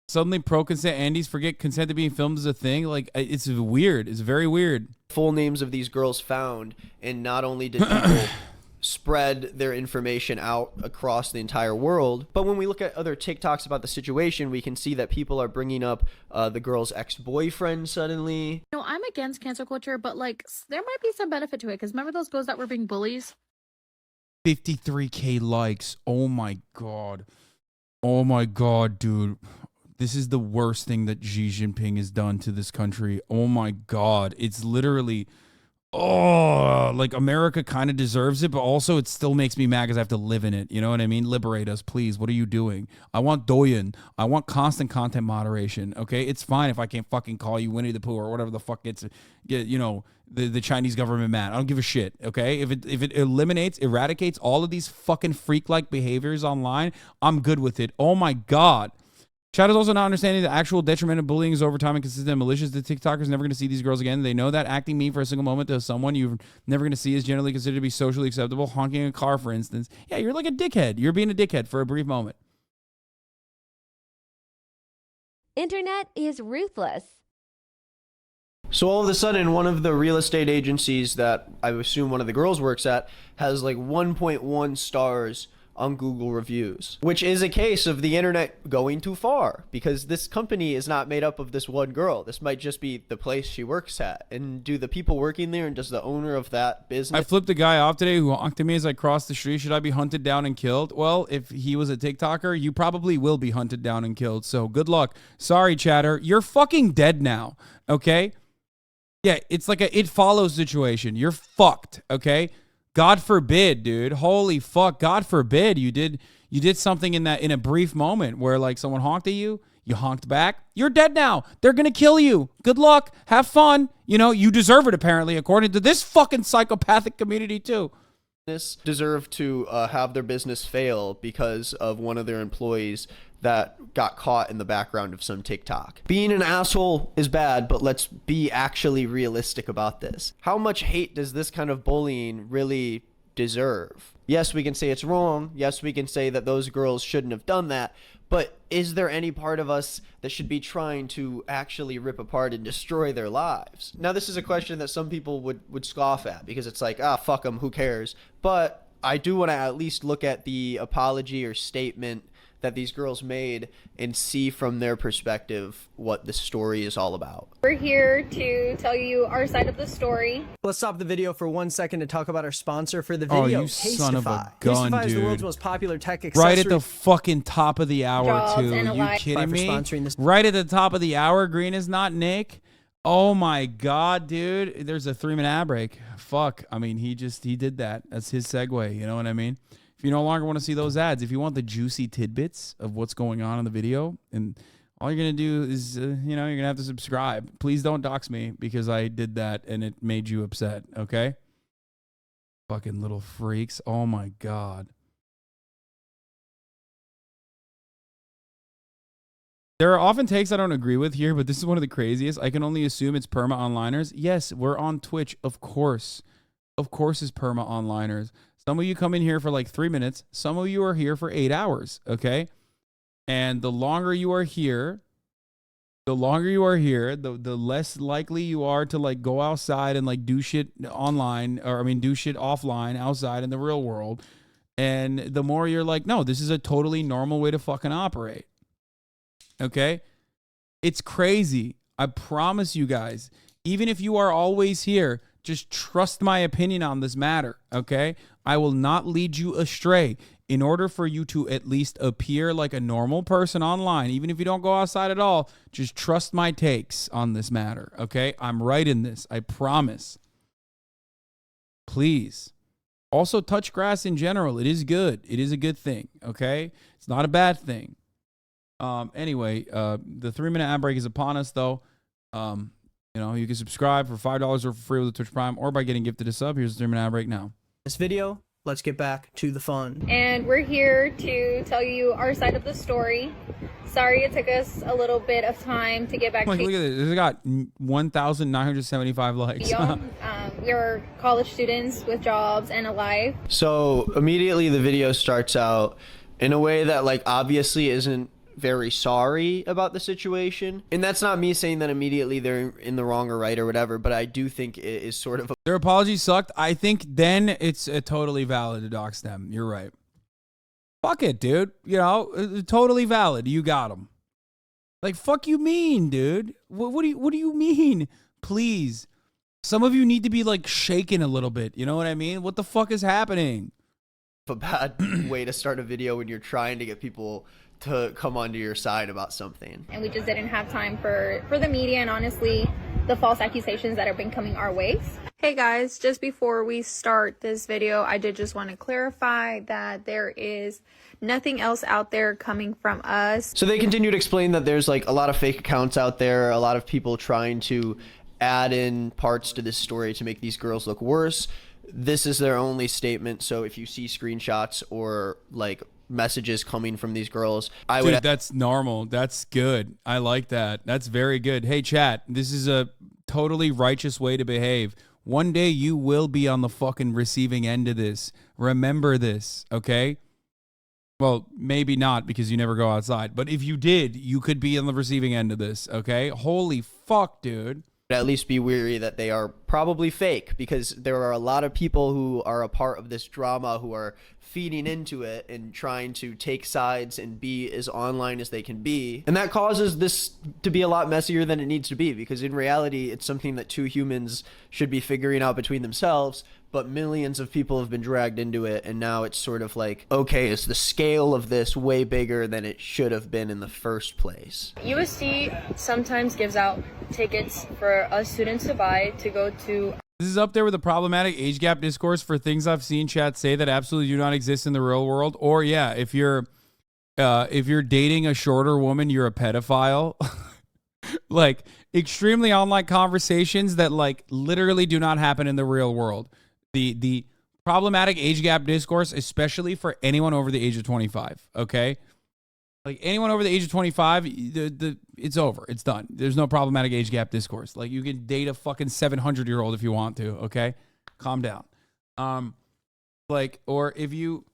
Suddenly pro-consent Andes forget consent to being filmed as a thing. Like, it's weird. It's very weird. Full names of these girls found, and not only did people spread their information out across the entire world. But when we look at other TikToks about the situation, we can see that people are bringing up the girl's ex-boyfriend suddenly. No, I'm against cancel culture, but like there might be some benefit to it because remember those girls that were being bullies? 53K likes. Oh my god. Oh my god, dude. This is the worst thing that Xi Jinping has done to this country. Oh my god. It's literally, oh, like America kind of deserves it, but also it still makes me mad because I have to live in it. You know what I mean? Liberate us, please. What are you doing? I want Douyin. I want constant content moderation. Okay, it's fine if I can't fucking call you Winnie the Pooh or whatever the fuck gets, you know, the Chinese government mad. I don't give a shit. Okay, if it eradicates all of these fucking freak-like behaviors online, I'm good with it. Oh my god. Chat is also not understanding the actual detriment of bullying is over time and consistent and malicious. The TikTokers never going to see these girls again. They know that acting mean for a single moment to someone you're never going to see is generally considered to be socially acceptable. Honking a car, for instance. Yeah, you're like a dickhead. You're being a dickhead for a brief moment. Internet is ruthless. So all of a sudden, one of the real estate agencies that I assume one of the girls works at has like 1.1 stars on Google reviews, which is a case of the internet going too far, because this company is not made up of this one girl. This might just be the place she works at. And do the people working there and does the owner of that business... I flipped a guy off today who honked at me as I crossed the street. Should I be hunted down and killed? Well, if he was a TikToker, you probably will be hunted down and killed. So good luck. Sorry, chatter. You're fucking dead now. Okay? Yeah, it's like a it follows situation. You're fucked. Okay? God forbid, dude. Holy fuck. God forbid you did something in a brief moment where like someone honked at you, you honked back. You're dead now. They're going to kill you. Good luck. Have fun. You know, you deserve it apparently according to this fucking psychopathic community too. Deserve to have their business fail because of one of their employees that got caught in the background of some TikTok. Being an asshole is bad, but let's be actually realistic about this. How much hate does this kind of bullying really deserve? Yes, we can say it's wrong. Yes, we can say that those girls shouldn't have done that. But is there any part of us that should be trying to actually rip apart and destroy their lives? Now, this is a question that some people would scoff at because it's like, fuck them, who cares? But I do want to at least look at the apology or statement that these girls made and see from their perspective what the story is all about. We're here to tell you our side of the story. Let's stop the video for 1 second to talk about our sponsor for the video. Oh, you son of a gun, Tastify is the dude. world's most popular tech accessory. Right at the fucking top of the hour, Jobs too. and a You life. kidding me? Sponsoring this. Right at the top of the hour, Green is not Nick. Oh my god, dude. There's a 3-minute ad break. Fuck. I mean, he did that. That's his segue. You know what I mean? If you no longer want to see those ads, if you want the juicy tidbits of what's going on in the video, and all you're going to do is, you're going to have to subscribe. Please don't dox me because I did that and it made you upset, okay? Fucking little freaks. Oh my god. There are often takes I don't agree with here, but this is one of the craziest. I can only assume it's perma onliners. Yes, we're on Twitch, of course. Of course it's perma onliners. Some of you come in here for like 3 minutes. Some of you are here for 8 hours, okay? And the longer you are here, the less likely you are to like go outside and like do shit online, or I mean do shit offline outside in the real world. And the more you're like, no, this is a totally normal way to fucking operate. Okay? It's crazy. I promise you guys, even if you are always here, just trust my opinion on this matter, okay? I will not lead you astray. In order for you to at least appear like a normal person online, even if you don't go outside at all, just trust my takes on this matter, okay? I'm right in this. I promise. Please. Also, touch grass in general. It is good. It is a good thing, okay? It's not a bad thing. Anyway, the 3-minute ad break is upon us, though. You can subscribe for $5 or for free with the Twitch Prime or by getting gifted a sub. Here's the 3-minute ad break now. This video, let's get back to the fun. And we're here to tell you our side of the story. Sorry it took us a little bit of time to get back Look to at this. This got 1,975 likes. you. We're college students with jobs and a life. So immediately the video starts out in a way that like obviously isn't very sorry about the situation. And that's not me saying that immediately they're in the wrong or right or whatever, but I do think it is sort of a Their apology sucked. I think then it's totally valid to dox them. You're right. Fuck it, dude. You know, totally valid. You got them. Like, fuck you mean, dude? What do you mean? Please. Some of you need to be like shaken a little bit. You know what I mean? What the fuck is happening? a bad way to start a video when you're trying to get people to come onto your side about something. And we just didn't have time for the media and honestly the false accusations that have been coming our way. Hey guys, just before we start this video, I did just want to clarify that there is nothing else out there coming from us. So they continue to explain that there's like a lot of fake accounts out there, a lot of people trying to add in parts to this story to make these girls look worse. This is their only statement. So if you see screenshots or like messages coming from these girls, I would. Dude, that's normal. That's good. I like that. That's very good. Hey, chat, this is a totally righteous way to behave. One day you will be on the fucking receiving end of this. Remember this, okay? Well, maybe not because you never go outside. But if you did, you could be on the receiving end of this, okay? Holy fuck, dude. At least be weary that they are probably fake, because there are a lot of people who are a part of this drama who are feeding into it and trying to take sides and be as online as they can be. And that causes this to be a lot messier than it needs to be, because in reality, it's something that two humans should be figuring out between themselves. But millions of people have been dragged into it, and now it's sort of like, okay, is the scale of this way bigger than it should have been in the first place? USC sometimes gives out tickets for us students to buy to go to. This is up there with the problematic age gap discourse for things I've seen chat say that absolutely do not exist in the real world. Or yeah, if you're dating a shorter woman, you're a pedophile. Like extremely online conversations that like literally do not happen in the real world. The problematic age gap discourse, especially for anyone over the age of 25, okay? Like anyone over the age of 25, it's over. It's done. There's no problematic age gap discourse. Like you can date a fucking 700-year-old if you want to, okay? Calm down. Like, or if you,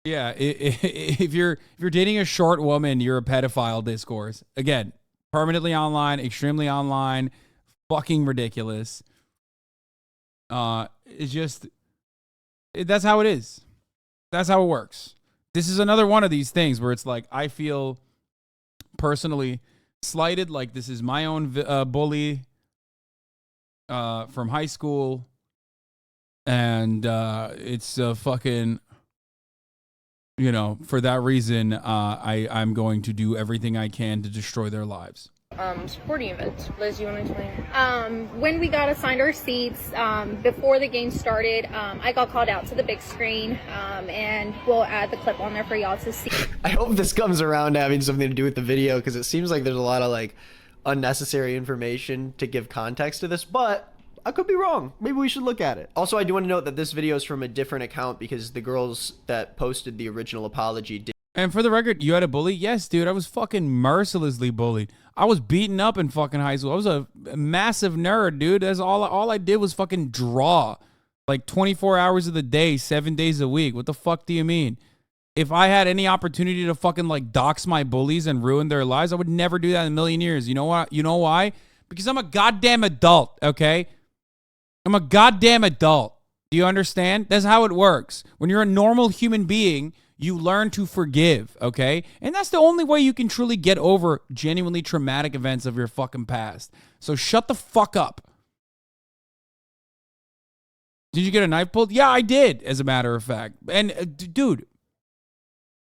yeah, if you're dating a short woman, you're a pedophile discourse. Again, permanently online, extremely online, fucking ridiculous. It's just, that's how it is. That's how it works. This is another one of these things where it's like, I feel personally slighted. Like this is my own bully from high school. And it's fucking, you know, for that reason, I'm going to do everything I can to destroy their lives. Sporting events. Liz, you want to explain? When we got assigned our seats, before the game started, I got called out to the big screen, and we'll add the clip on there for y'all to see. I hope this comes around to having something to do with the video, because it seems like there's a lot of like unnecessary information to give context to this, but I could be wrong. Maybe we should look at it. Also, I do want to note that this video is from a different account because the girls that posted the original apology did. And for the record, you had a bully? Yes, dude. I was fucking mercilessly bullied. I was beaten up in fucking high school. I was a massive nerd, dude. That's all I did was fucking draw. Like 24 hours of the day, 7 days a week. What the fuck do you mean? If I had any opportunity to fucking like dox my bullies and ruin their lives, I would never do that in a million years. You know what? You know why? Because I'm a goddamn adult, okay? I'm a goddamn adult. Do you understand? That's how it works. When you're a normal human being, you learn to forgive, okay? And that's the only way you can truly get over genuinely traumatic events of your fucking past. So shut the fuck up. Did you get a knife pulled? Yeah, I did, as a matter of fact. And, dude,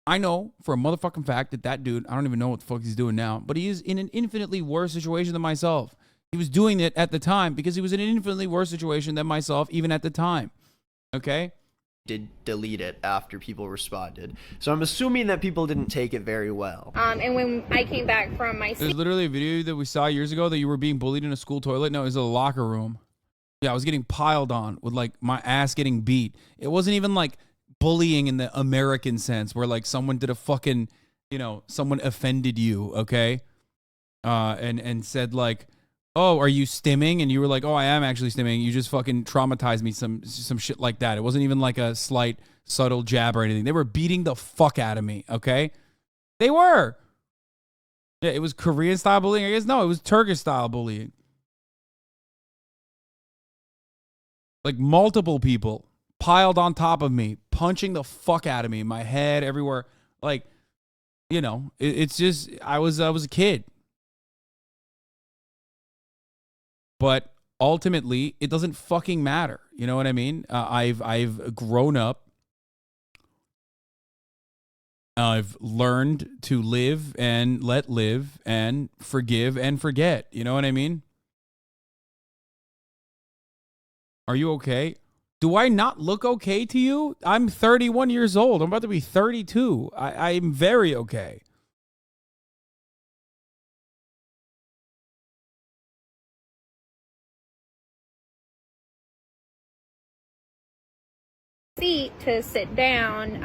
I know for a motherfucking fact that dude, I don't even know what the fuck he's doing now, but he is in an infinitely worse situation than myself. He was doing it at the time because he was in an infinitely worse situation than myself, even at the time, okay? Did delete it after people responded. So I'm assuming that people didn't take it very well. And when I came back from my There's literally a video that we saw years ago that you were being bullied in a school toilet. No, it was a locker room. Yeah, I was getting piled on with like my ass getting beat. It wasn't even like bullying in the American sense where like someone did a fucking, you know, someone offended you, okay? And said like, oh, are you stimming? And you were like, oh, I am actually stimming. You just fucking traumatized me, some shit like that. It wasn't even like a slight, subtle jab or anything. They were beating the fuck out of me, okay? They were. Yeah, it was Korean style bullying. I guess no, it was Turkish style bullying. Like multiple people piled on top of me, punching the fuck out of me, my head everywhere. Like, you know, it's just I was a kid. But ultimately, it doesn't fucking matter. You know what I mean? I've grown up. I've learned to live and let live and forgive and forget. You know what I mean? Are you okay? Do I not look okay to you? I'm 31 years old. I'm about to be 32. I'm very okay. Seat to sit down,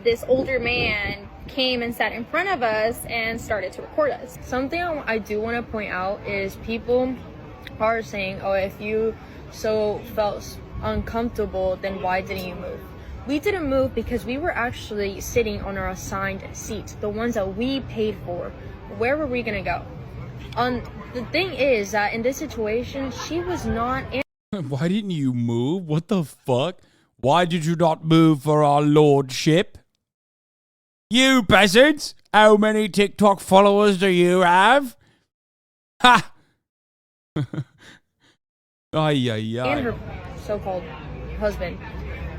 this older man came and sat in front of us and started to record us. Something I do want to point out is people are saying, oh, if you so felt uncomfortable, then why didn't you move? We didn't move because we were actually sitting on our assigned seats, the ones that we paid for. Where were we going to go? The thing is that in this situation, she was not in. Why didn't you move? What the fuck? Why did you not move for our lordship? You peasants! How many TikTok followers do you have? Ha! Ay, ay, ay. And her so-called husband.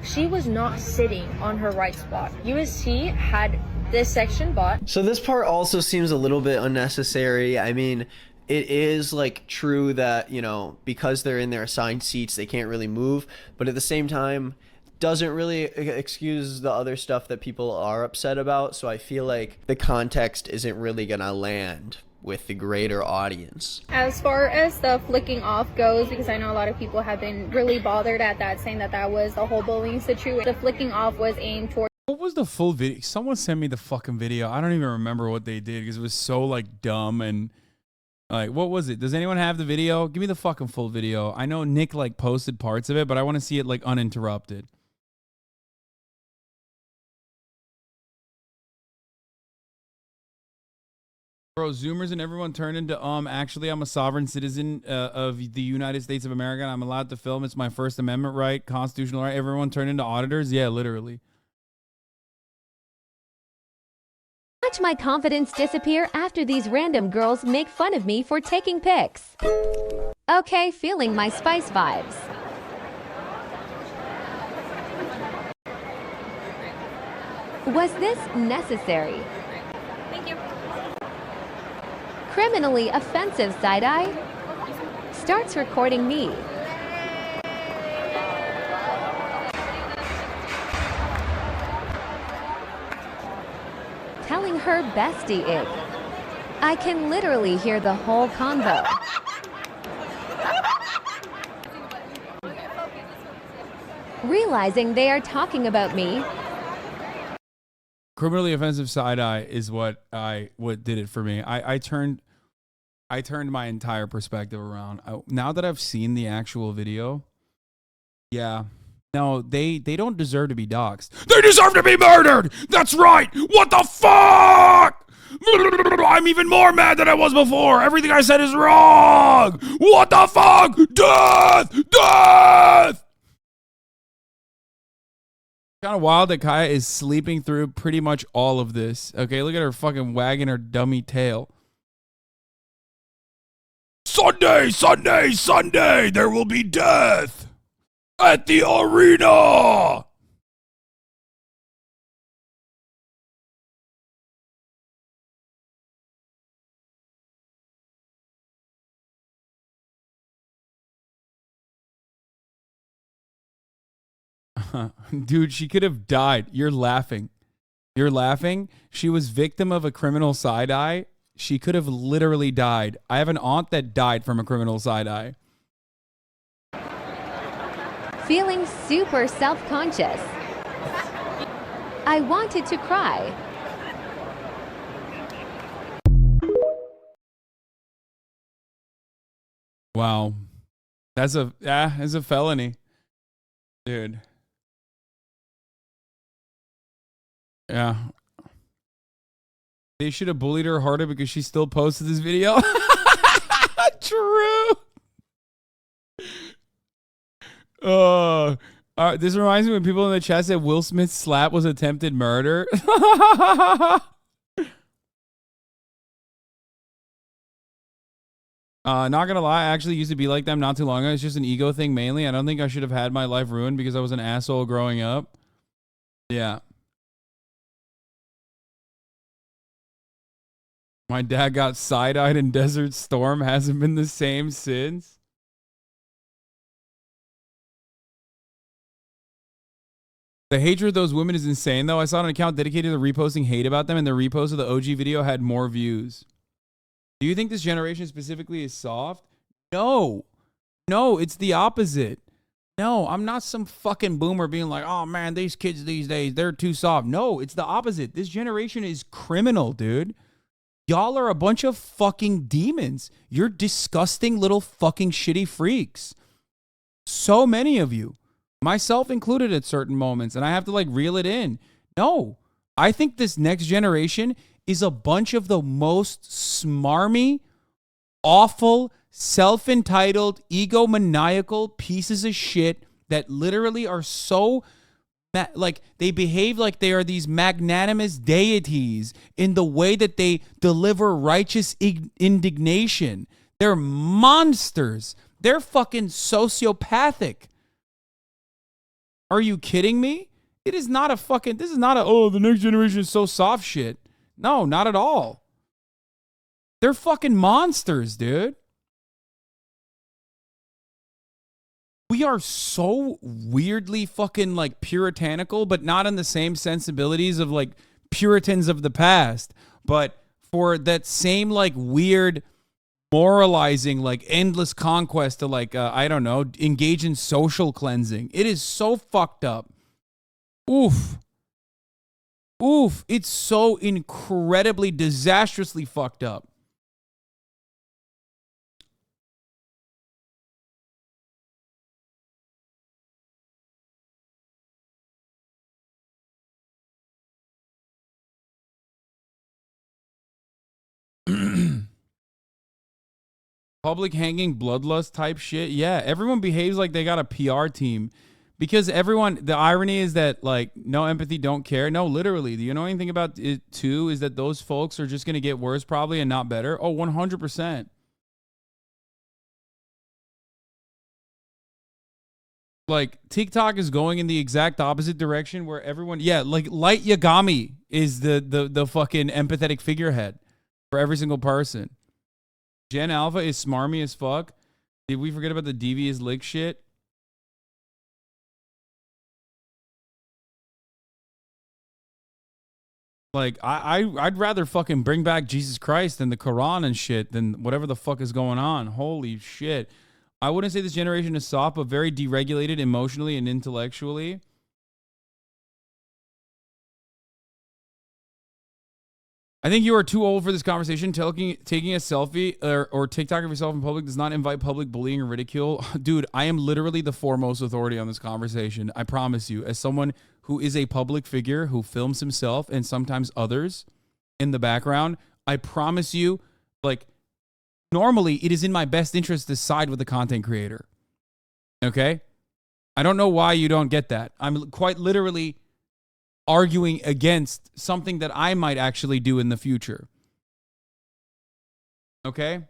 She was not sitting on her right spot. USC had this section bought. So this part also seems a little bit unnecessary. I mean, it is like true that, you know, because they're in their assigned seats, they can't really move. But at the same time, doesn't really excuse the other stuff that people are upset about. So I feel like the context isn't really gonna land with the greater audience. As far as the flicking off goes, because I know a lot of people have been really bothered at that, saying that that was the whole bullying situation. The flicking off was aimed towards. What was the full video? Someone sent me the fucking video. I don't even remember what they did because it was so like dumb and like, what was it? Does anyone have the video? Give me the fucking full video. I know Nick like posted parts of it, but I want to see it like uninterrupted. Bro, Zoomers and everyone turned into, actually, I'm a sovereign citizen of the United States of America, and I'm allowed to film. It's my First Amendment right, constitutional right. Everyone turned into auditors? Yeah, literally. Watch my confidence disappear after these random girls make fun of me for taking pics. Okay, feeling my Spice vibes. Was this necessary? Thank you. Criminally offensive side-eye starts recording me. Telling her bestie it. I can literally hear the whole convo. Realizing they are talking about me. Criminally offensive side eye is what did it for me. I turned my entire perspective around. Now that I've seen the actual video, yeah. No, they don't deserve to be doxxed. They deserve to be murdered! That's right! What the fuck? I'm even more mad than I was before. Everything I said is wrong! What the fuck? Death! Death! Kind of wild that Kaya is sleeping through pretty much all of this. Okay, look at her fucking wagging her dummy tail. Sunday, Sunday, Sunday, there will be death at the arena. Dude, she could have died. You're laughing. You're laughing. She was victim of a criminal side eye. She could have literally died. I have an aunt that died from a criminal side eye. Feeling super self-conscious. I wanted to cry. Wow. That's a felony. Dude. Yeah. They should have bullied her harder because she still posted this video. True. This reminds me when people in the chat said Will Smith's slap was attempted murder. Not gonna lie, I actually used to be like them not too long ago. It's just an ego thing mainly. I don't think I should have had my life ruined because I was an asshole growing up. Yeah. My dad got side-eyed in Desert Storm. Hasn't been the same since. The hatred of those women is insane, though. I saw an account dedicated to reposting hate about them, and the repost of the OG video had more views. Do you think this generation specifically is soft? No. No, it's the opposite. No, I'm not some fucking boomer being like, oh, man, these kids these days, they're too soft. No, it's the opposite. This generation is criminal, dude. Y'all are a bunch of fucking demons. You're disgusting little fucking shitty freaks. So many of you. Myself included at certain moments, and I have to like reel it in. No, I think this next generation is a bunch of the most smarmy, awful, self-entitled, egomaniacal pieces of shit that literally are so like they behave like they are these magnanimous deities in the way that they deliver righteous indignation. They're monsters. They're fucking sociopathic. Are you kidding me? It is not a fucking, this is not a, oh, the next generation is so soft shit. No, not at all. They're fucking monsters, dude. We are so weirdly fucking like puritanical, but not in the same sensibilities of like Puritans of the past, but for that same like weird moralizing, like endless conquest to like, I don't know, engage in social cleansing. It is so fucked up. Oof. Oof. It's so incredibly, disastrously fucked up. Public hanging bloodlust type shit. Yeah, everyone behaves like they got a PR team because everyone, the irony is that like no empathy, don't care. No, literally, the annoying thing about it too is that those folks are just going to get worse probably and not better. Oh, 100%. Like TikTok is going in the exact opposite direction where everyone, yeah, like Light Yagami is the fucking empathetic figurehead for every single person. Gen Alpha is smarmy as fuck. Did we forget about the devious lick shit? Like, I'd rather fucking bring back Jesus Christ and the Quran and shit than whatever the fuck is going on. Holy shit. I wouldn't say this generation is soft, but very deregulated emotionally and intellectually. I think you are too old for this conversation. Taking a selfie or TikTok of yourself in public does not invite public bullying or ridicule. Dude, I am literally the foremost authority on this conversation. I promise you. As someone who is a public figure who films himself and sometimes others in the background, I promise you, like, normally it is in my best interest to side with the content creator. Okay? I don't know why you don't get that. I'm quite literally arguing against something that I might actually do in the future. Okay?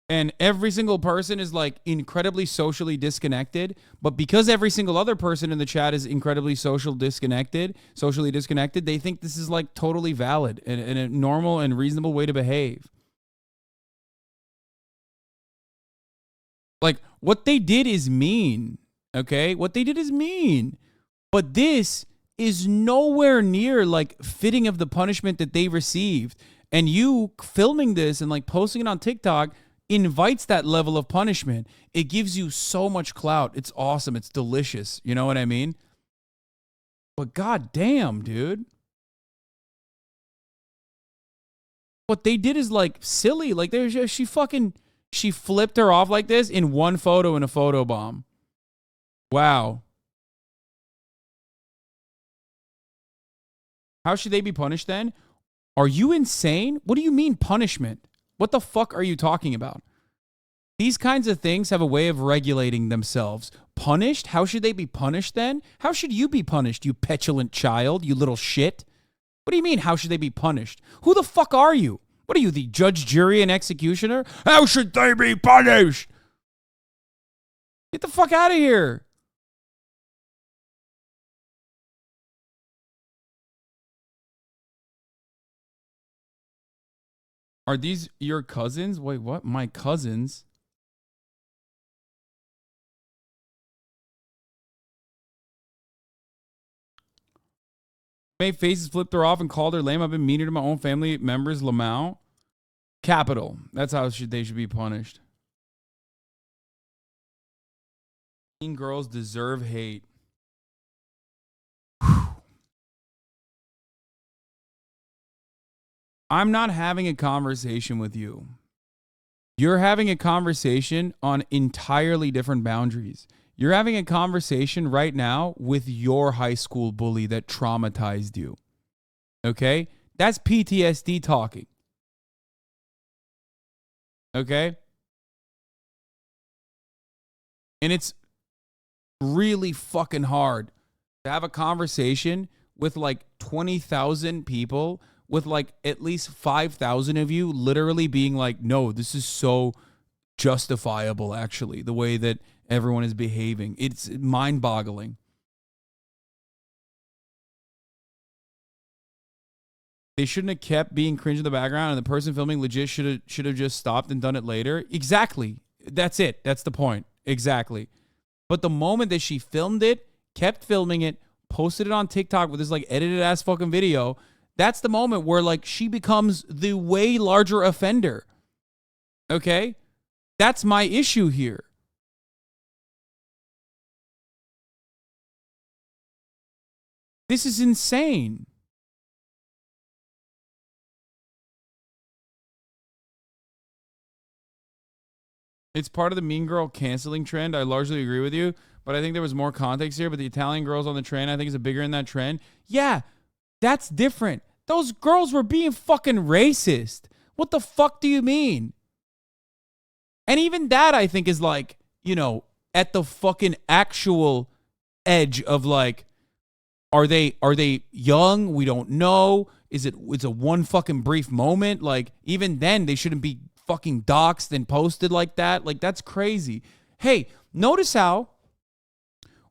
And every single person is like incredibly socially disconnected, but because every single other person in the chat is incredibly socially disconnected, they think this is like totally valid and a normal and reasonable way to behave. Like what they did is mean, okay? What they did is mean. But this is nowhere near like fitting of the punishment that they received. And you filming this and like posting it on TikTok invites that level of punishment. It gives you so much clout. It's awesome. It's delicious. You know what I mean? But goddamn, dude. What they did is like silly. Like she flipped her off like this in one photo in a photo bomb. Wow. How should they be punished then? Are you insane? What do you mean punishment? What the fuck are you talking about? These kinds of things have a way of regulating themselves. Punished? How should they be punished then? How should you be punished, you petulant child, you little shit? What do you mean, how should they be punished? Who the fuck are you? What are you, the judge, jury, and executioner? How should they be punished? Get the fuck out of here. Are these your cousins? Wait, what? My cousins? Made faces, flipped her off, and called her lame. I've been meaner to my own family members. Lamau. Capital. That's how they should be punished. Mean girls deserve hate. I'm not having a conversation with you. You're having a conversation on entirely different boundaries. You're having a conversation right now with your high school bully that traumatized you. Okay? That's PTSD talking. Okay? And it's really fucking hard to have a conversation with like 20,000 people, with like at least 5,000 of you literally being like, no, this is so justifiable, actually, the way that everyone is behaving. It's mind-boggling. They shouldn't have kept being cringe in the background, and the person filming legit should have just stopped and done it later. Exactly. That's it. That's the point. Exactly. But the moment that she filmed it, kept filming it, posted it on TikTok with this like edited ass fucking video, that's the moment where like she becomes the way larger offender. Okay? That's my issue here. This is insane. It's part of the mean girl canceling trend. I largely agree with you, but I think there was more context here. But the Italian girls on the train, I think, is a bigger in that trend. Yeah, that's different. Those girls were being fucking racist. What the fuck do you mean? And even that, I think, is like, you know, at the fucking actual edge of like, are they young? We don't know. It's a one fucking brief moment. Like, even then, they shouldn't be fucking doxed and posted like that. Like, that's crazy. Hey, notice how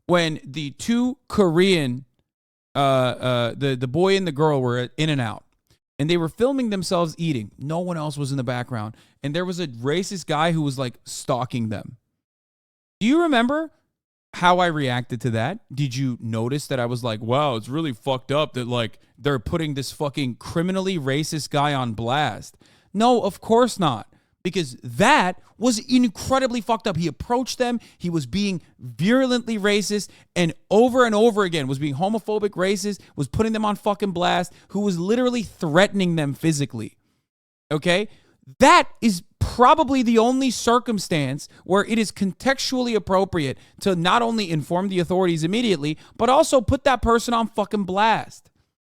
when the two Korean, the boy and the girl were in and out, and they were filming themselves eating. No one else was in the background. And there was a racist guy who was like stalking them. Do you remember how I reacted to that? Did you notice that I was like, wow, it's really fucked up that like they're putting this fucking criminally racist guy on blast? No, of course not. Because that was incredibly fucked up. He approached them. He was being virulently racist and over again was being homophobic, racist, was putting them on fucking blast, who was literally threatening them physically. Okay? That is probably the only circumstance where it is contextually appropriate to not only inform the authorities immediately, but also put that person on fucking blast.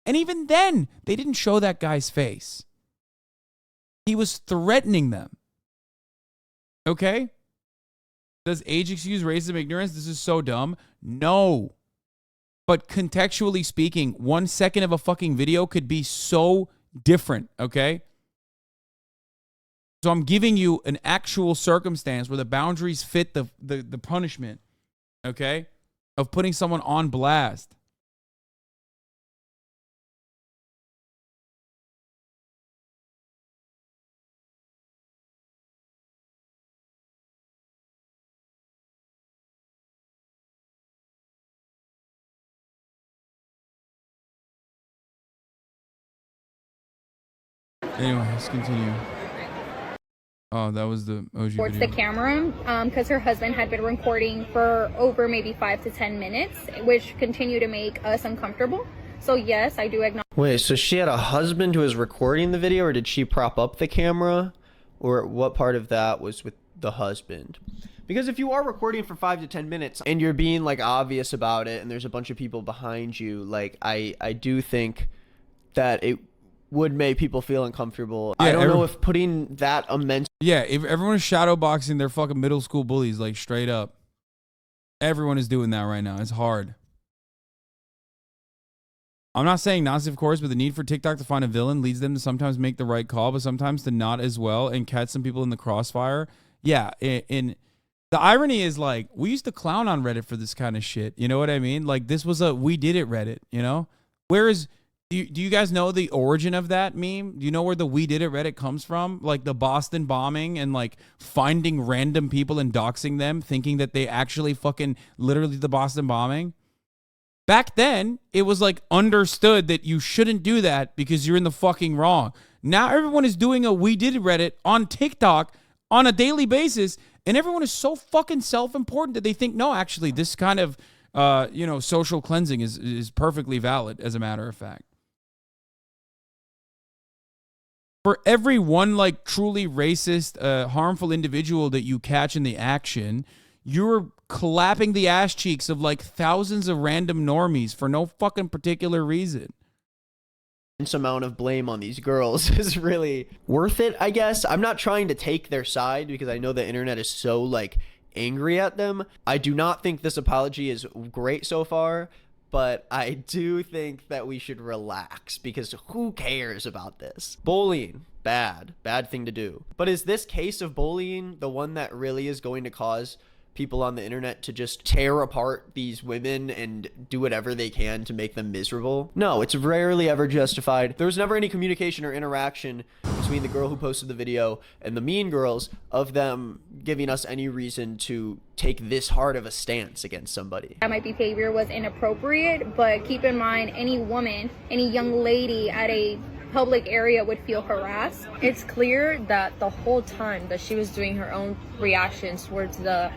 And even then, they didn't show that guy's face. He was threatening them. Okay? Does age excuse racism ignorance? This is so dumb. No. But contextually speaking, 1 second of a fucking video could be so different, okay? So I'm giving you an actual circumstance where the boundaries fit the punishment, okay? Of putting someone on blast. Anyway, let's continue. Oh, that was the OG towards video. the camera because her husband had been recording for over maybe 5 to 10 minutes, which continue to make us uncomfortable. So yes, I do acknowledge. Wait, so she had a husband who was recording the video, or did she prop up the camera? Or what part of that was with the husband? Because if you are recording for 5 to 10 minutes and you're being like obvious about it and there's a bunch of people behind you, like I do think that it would make people feel uncomfortable. Yeah, I don't know if putting that immense Yeah, if everyone is shadowboxing their fucking middle school bullies, like straight up. Everyone is doing that right now. It's hard. I'm not saying Nazi, of course, but the need for TikTok to find a villain leads them to sometimes make the right call, but sometimes to not as well and catch some people in the crossfire. Yeah, in the irony is, like, we used to clown on Reddit for this kind of shit. You know what I mean? Like, this was a we did it Reddit, you know? Whereas, do you guys know the origin of that meme? Do you know where the we did it Reddit comes from? Like the Boston bombing and like finding random people and doxing them, thinking that they actually fucking literally the Boston bombing. Back then, it was like understood that you shouldn't do that because you're in the fucking wrong. Now everyone is doing a we did it Reddit on TikTok on a daily basis, and everyone is so fucking self-important that they think, no, actually, this kind of social cleansing is perfectly valid, as a matter of fact. For every one like truly racist, harmful individual that you catch in the action, you're clapping the ass cheeks of like thousands of random normies for no fucking particular reason. amount of blame on these girls is really worth it, I guess. I'm not trying to take their side because I know the internet is so like angry at them. I do not think this apology is great so far, but I do think that we should relax because who cares about this? Bullying, bad thing to do. But is this case of bullying the one that really is going to cause people on the internet to just tear apart these women and do whatever they can to make them miserable? No, it's rarely ever justified. There was never any communication or interaction between the girl who posted the video and the mean girls of them giving us any reason to take this hard of a stance against somebody. That my behavior was inappropriate, but keep in mind, any woman, any young lady at a public area would feel harassed. It's clear that the whole time that she was doing her own reactions towards the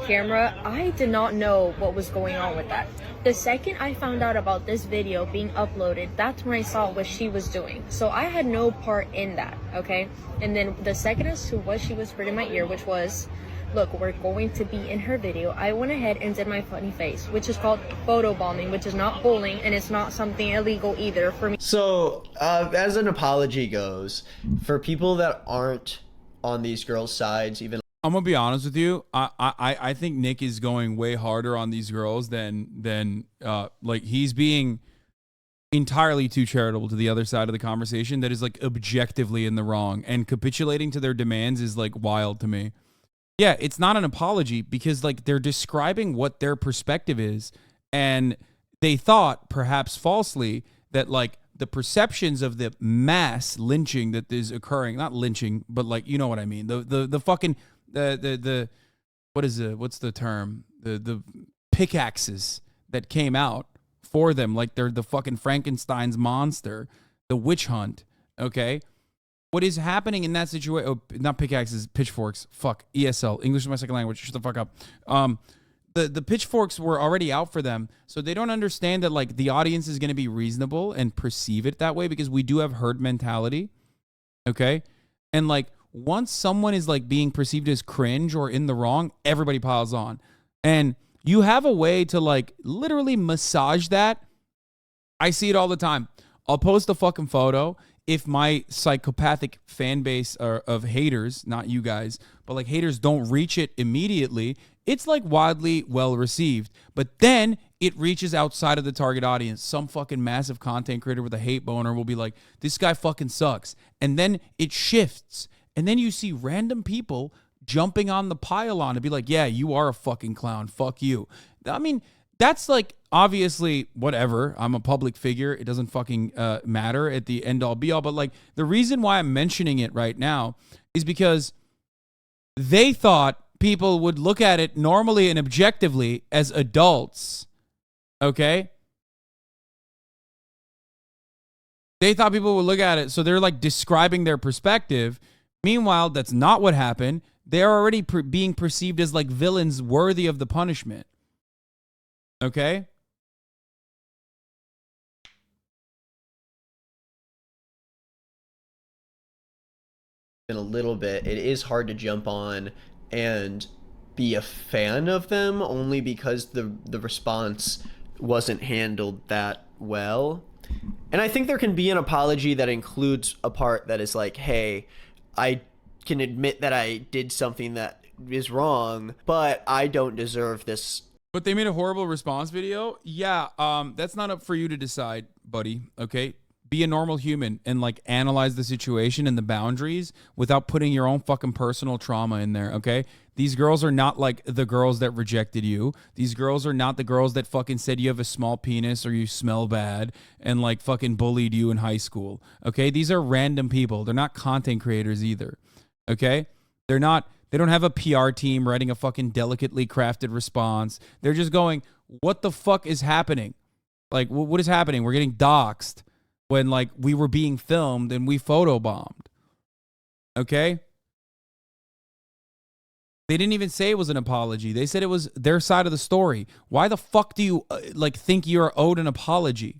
camera, I did not know what was going on with that. The second I found out about this video being uploaded, that's when I saw what she was doing. So I had no part in that, okay? And then the second as to what she whispered in my ear, which was, look, we're going to be in her video, I went ahead and did my funny face, which is called photobombing, which is not bullying, and it's not something illegal either for me. So, as an apology goes, for people that aren't on these girls' sides, even I'm gonna be honest with you. I think Nick is going way harder on these girls than like he's being entirely too charitable to the other side of the conversation that is like objectively in the wrong, and capitulating to their demands is like wild to me. Yeah, it's not an apology because like they're describing what their perspective is, and they thought perhaps falsely that like the perceptions of the mass lynching that is occurring, not lynching, but like, you know what I mean, the fucking what's the term? The pickaxes that came out for them, like they're the fucking Frankenstein's monster, the witch hunt. Okay, what is happening in that situation? Oh, not pickaxes, pitchforks. Fuck, ESL, English is my second language. Shut the fuck up. The pitchforks were already out for them, so they don't understand that like the audience is going to be reasonable and perceive it that way because we do have herd mentality. Okay, and like, once someone is like being perceived as cringe or in the wrong, everybody piles on. And you have a way to like literally massage that. I see it all the time. I'll post a fucking photo. If my psychopathic fan base of haters, not you guys, but like haters don't reach it immediately, it's like wildly well received. But then it reaches outside of the target audience. Some fucking massive content creator with a hate boner will be like, this guy fucking sucks. And then it shifts. And then you see random people jumping on the pylon to be like, yeah, you are a fucking clown. Fuck you. I mean, that's like, obviously, whatever. I'm a public figure. It doesn't fucking matter at the end all be all. But like, the reason why I'm mentioning it right now is because they thought people would look at it normally and objectively as adults. Okay? They thought people would look at it. So they're like describing their perspective. Meanwhile, that's not what happened. They're already being perceived as like villains worthy of the punishment. Okay? in a little bit, it is hard to jump on and be a fan of them only because the response wasn't handled that well. And I think there can be an apology that includes a part that is like, hey, I can admit that I did something that is wrong, but I don't deserve this. But they made a horrible response video. Yeah, that's not up for you to decide, buddy. Okay, be a normal human and like analyze the situation and the boundaries without putting your own fucking personal trauma in there. Okay, these girls are not like the girls that rejected you. These girls are not the girls that fucking said you have a small penis or you smell bad and like fucking bullied you in high school. Okay, these are random people. They're not content creators either. Okay, they're not. They don't have a PR team writing a fucking delicately crafted response. They're just going, what the fuck is happening? Like, what is happening? We're getting doxxed when, like, we were being filmed and we photobombed. Okay? They didn't even say it was an apology. They said it was their side of the story. Why the fuck do you, think you're owed an apology?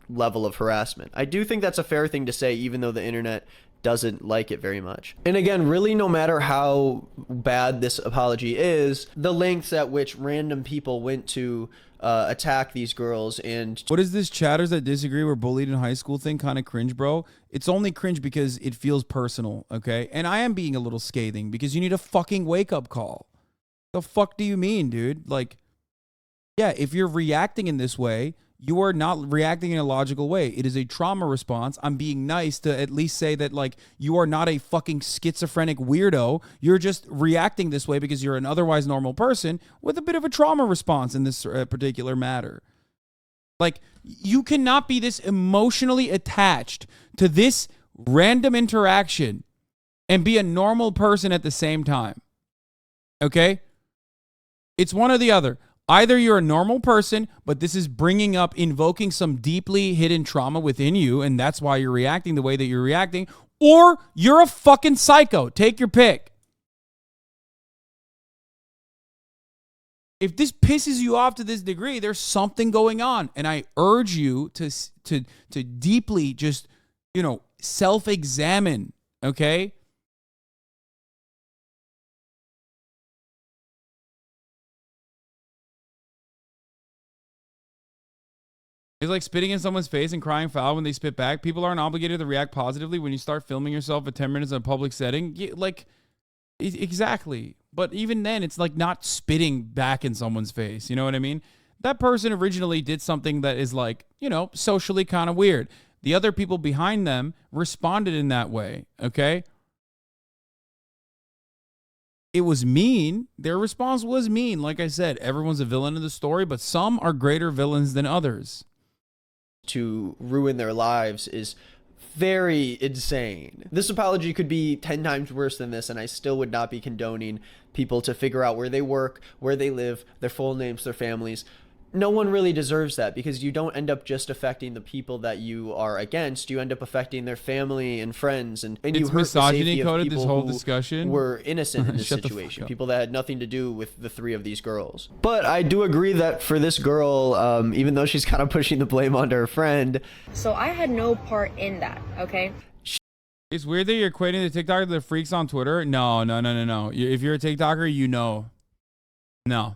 Level of harassment. I do think that's a fair thing to say, even though the internet doesn't like it very much. And again, really, no matter how bad this apology is, the lengths at which random people went to attack these girls and... What is this chatters that disagree were bullied in high school thing kind of cringe, bro? It's only cringe because it feels personal, okay? And I am being a little scathing because you need a fucking wake-up call. The fuck do you mean, dude? Like, yeah, if you're reacting in this way, you are not reacting in a logical way. It is a trauma response. I'm being nice to at least say that, like, you are not a fucking schizophrenic weirdo. You're just reacting this way because you're an otherwise normal person with a bit of a trauma response in this particular matter. Like, you cannot be this emotionally attached to this random interaction and be a normal person at the same time. Okay? It's one or the other. Either you're a normal person, but this is invoking some deeply hidden trauma within you, and that's why you're reacting the way that you're reacting, or you're a fucking psycho. Take your pick. If this pisses you off to this degree, there's something going on, and I urge you to deeply just, self-examine, okay? It's like spitting in someone's face and crying foul when they spit back. People aren't obligated to react positively when you start filming yourself for 10 minutes in a public setting. Exactly. But even then, it's like not spitting back in someone's face. You know what I mean? That person originally did something that is like, socially kind of weird. The other people behind them responded in that way. Okay? It was mean. Their response was mean. Like I said, everyone's a villain in the story, but some are greater villains than others. To ruin their lives is very insane. This apology could be 10 times worse than this, and I still would not be condoning people to figure out where they work, where they live, their full names, their families. No one really deserves that, because you don't end up just affecting the people that you are against. You end up affecting their family and friends, and you hurt the safety of people this whole who discussion were innocent in this situation, people that had nothing to do with the three of these girls. But I do agree that for this girl, even though she's kind of pushing the blame onto her friend, So I had no part in that, okay? It's weird that you're equating the TikToker to the freaks on Twitter. No. If you're a TikToker, you know. No.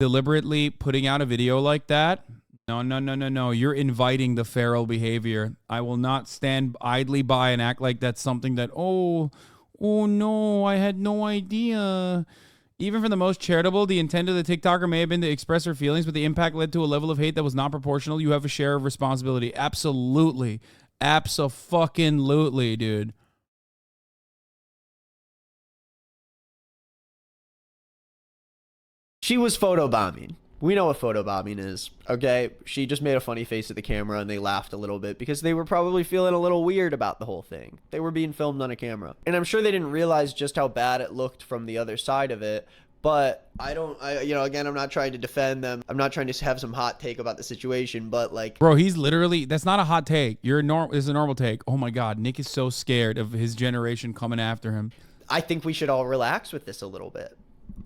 Deliberately putting out a video like that? No. You're inviting the feral behavior. I will not stand idly by and act like that's something that, oh no, I had no idea. Even for the most charitable, the intent of the TikToker may have been to express her feelings, but the impact led to a level of hate that was not proportional. You have a share of responsibility. Absolutely. Abso-fucking-lutely, dude. she was photobombing. We know what photobombing is, okay? She just made a funny face at the camera and they laughed a little bit because they were probably feeling a little weird about the whole thing. They were being filmed on a camera. And I'm sure they didn't realize just how bad it looked from the other side of it. But again, I'm not trying to defend them. I'm not trying to have some hot take about the situation, but like... Bro, he's literally... That's not a hot take. It's a normal take. Oh my God, Nick is so scared of his generation coming after him. I think we should all relax with this a little bit.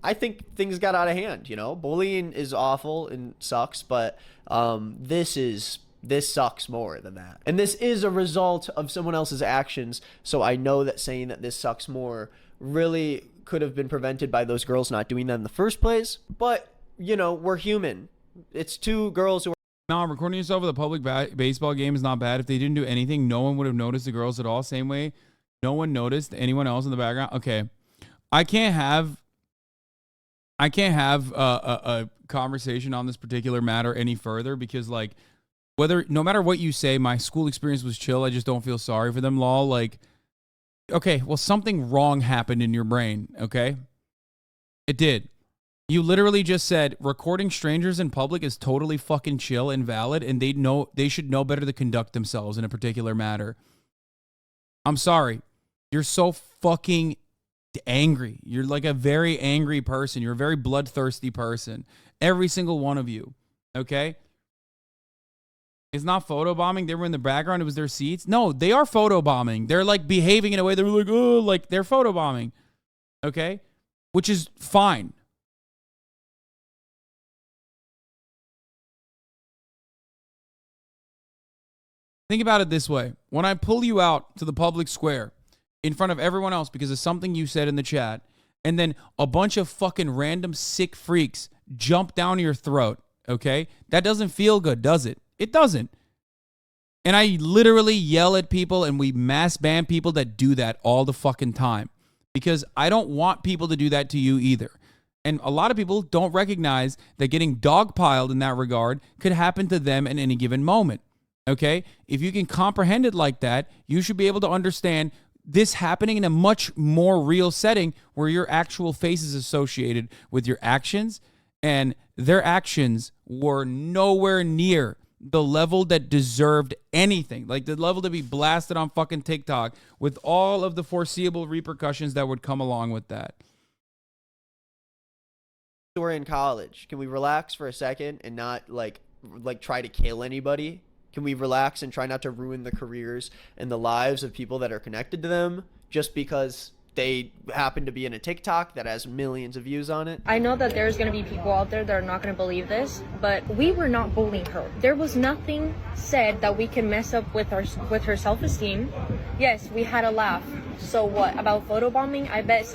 I think things got out of hand, Bullying is awful and sucks, but this sucks more than that. And this is a result of someone else's actions, so I know that saying that this sucks more really could have been prevented by those girls not doing that in the first place. But, you know, we're human. It's two girls who are... No, recording yourself at a public baseball game is not bad. If they didn't do anything, no one would have noticed the girls at all. Same way, no one noticed anyone else in the background. Okay, I can't have a conversation on this particular matter any further because, like, no matter what you say, my school experience was chill. I just don't feel sorry for them, lol. Like, okay, well, something wrong happened in your brain, okay? It did. You literally just said recording strangers in public is totally fucking chill and valid, and they should know better to conduct themselves in a particular matter. I'm sorry. You're so fucking angry. You're like a very angry person. You're a very bloodthirsty person. Every single one of you, okay? It's not photobombing. They were in the background. It was their seats. No, they are photobombing. They're like behaving in a way. They're like, oh, like they're photobombing. Okay? Which is fine. Think about it this way. When I pull you out to the public square in front of everyone else because of something you said in the chat, and then a bunch of fucking random sick freaks jump down your throat, okay? That doesn't feel good, does it? It doesn't. And I literally yell at people and we mass ban people that do that all the fucking time because I don't want people to do that to you either. And a lot of people don't recognize that getting dogpiled in that regard could happen to them at any given moment. Okay? If you can comprehend it like that, you should be able to understand this happening in a much more real setting where your actual face is associated with your actions, and their actions were nowhere near the level that deserved anything, like the level to be blasted on fucking TikTok with all of the foreseeable repercussions that would come along with that. We're in college. Can we relax for a second and not like try to kill anybody? Can we relax and try not to ruin the careers and the lives of people that are connected to them just because they happen to be in a TikTok that has millions of views on it? I know that there's going to be people out there that are not going to believe this, but we were not bullying her. There was nothing said that we can mess up with her self-esteem. Yes, we had a laugh. So what about photobombing? I bet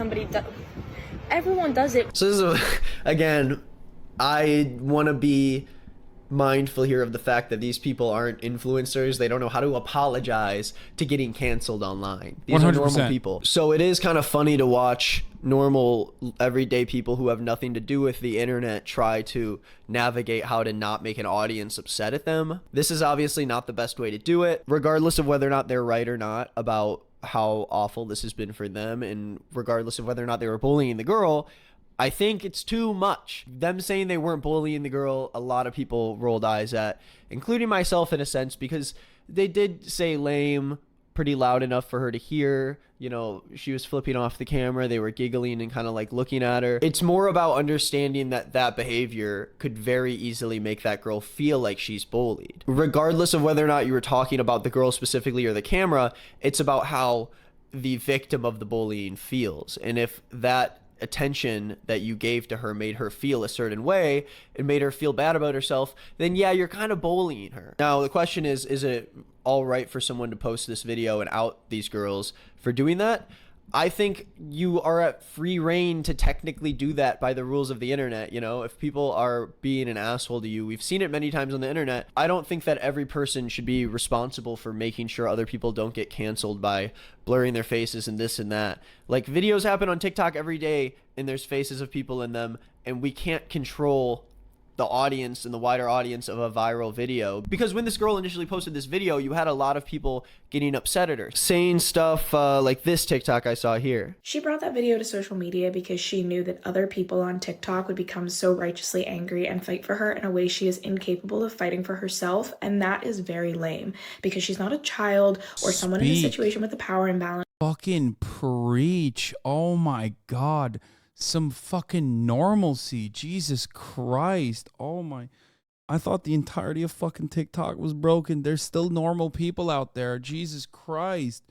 everyone does it. So this is, again, I want to be mindful here of the fact that these people aren't influencers. They don't know how to apologize to getting canceled online. These 100%. Are normal people. So it is kind of funny to watch normal everyday people who have nothing to do with the internet try to navigate how to not make an audience upset at them. This is obviously not the best way to do it, regardless of whether or not they're right or not about how awful this has been for them, and regardless of whether or not they were bullying the girl. I think it's too much. Them saying they weren't bullying the girl, a lot of people rolled eyes at, including myself in a sense, because they did say lame pretty loud enough for her to hear. You know, she was flipping off the camera. They were giggling and kind of like looking at her. It's more about understanding that that behavior could very easily make that girl feel like she's bullied. Regardless of whether or not you were talking about the girl specifically or the camera, it's about how the victim of the bullying feels. And if that attention that you gave to her made her feel a certain way and made her feel bad about herself, then yeah, you're kind of bullying her. Now the question is it all right for someone to post this video and out these girls for doing that? I think you are at free reign to technically do that by the rules of the internet. You know, if people are being an asshole to you, we've seen it many times on the internet. I don't think that every person should be responsible for making sure other people don't get canceled by blurring their faces and this and that. Like, videos happen on TikTok every day and there's faces of people in them, and we can't control the audience and the wider audience of a viral video. Because when this girl initially posted this video, you had a lot of people getting upset at her, saying stuff like this TikTok I saw here. She brought that video to social media because she knew that other people on TikTok would become so righteously angry and fight for her in a way she is incapable of fighting for herself, and that is very lame because she's not a child or someone in a situation with a power imbalance. Fucking preach. Oh my God. Some fucking normalcy. Jesus Christ. Oh my. I thought the entirety of fucking TikTok was broken. There's still normal people out there. Jesus Christ.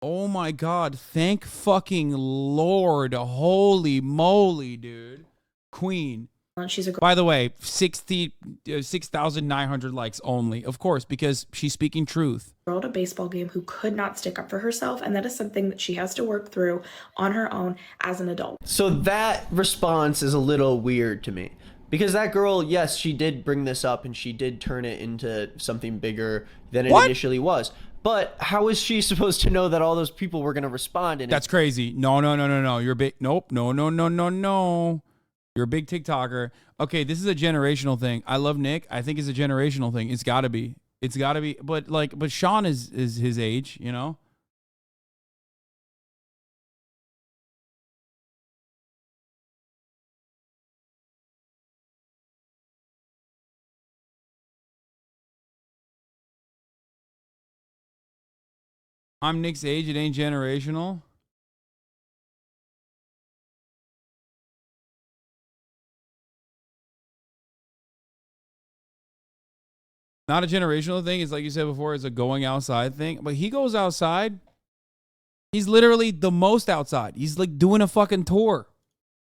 Oh my God. Thank fucking Lord. Holy moly, dude. Queen. She's a By the way, 6,900 likes only, of course, because she's speaking truth. girl at a baseball game who could not stick up for herself, and that is something that she has to work through on her own as an adult. So that response is a little weird to me. Because that girl, yes, she did bring this up and she did turn it into something bigger than it initially was. But how is she supposed to know that all those people were going to respond? And That's crazy. No. You're big. Nope. No. You're a big TikToker. Okay, this is a generational thing. I love Nick. I think it's a generational thing. It's got to be. It's got to be. But Sean is his age, you know? I'm Nick's age. It ain't generational. Not a generational thing. It's like you said before, it's a going outside thing. But he goes outside. He's literally the most outside. He's like doing a fucking tour.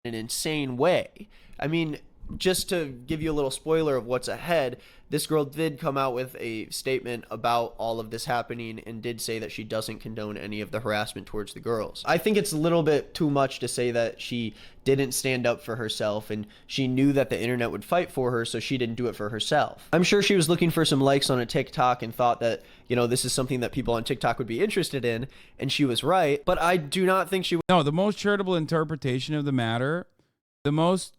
an insane way. I mean, just to give you a little spoiler of what's ahead, this girl did come out with a statement about all of this happening and did say that she doesn't condone any of the harassment towards the girls. I think it's a little bit too much to say that she didn't stand up for herself and she knew that the internet would fight for her, so she didn't do it for herself. I'm sure she was looking for some likes on a TikTok and thought that, you know, this is something that people on TikTok would be interested in, and she was right, but I do not think she... No, the most charitable interpretation of the matter is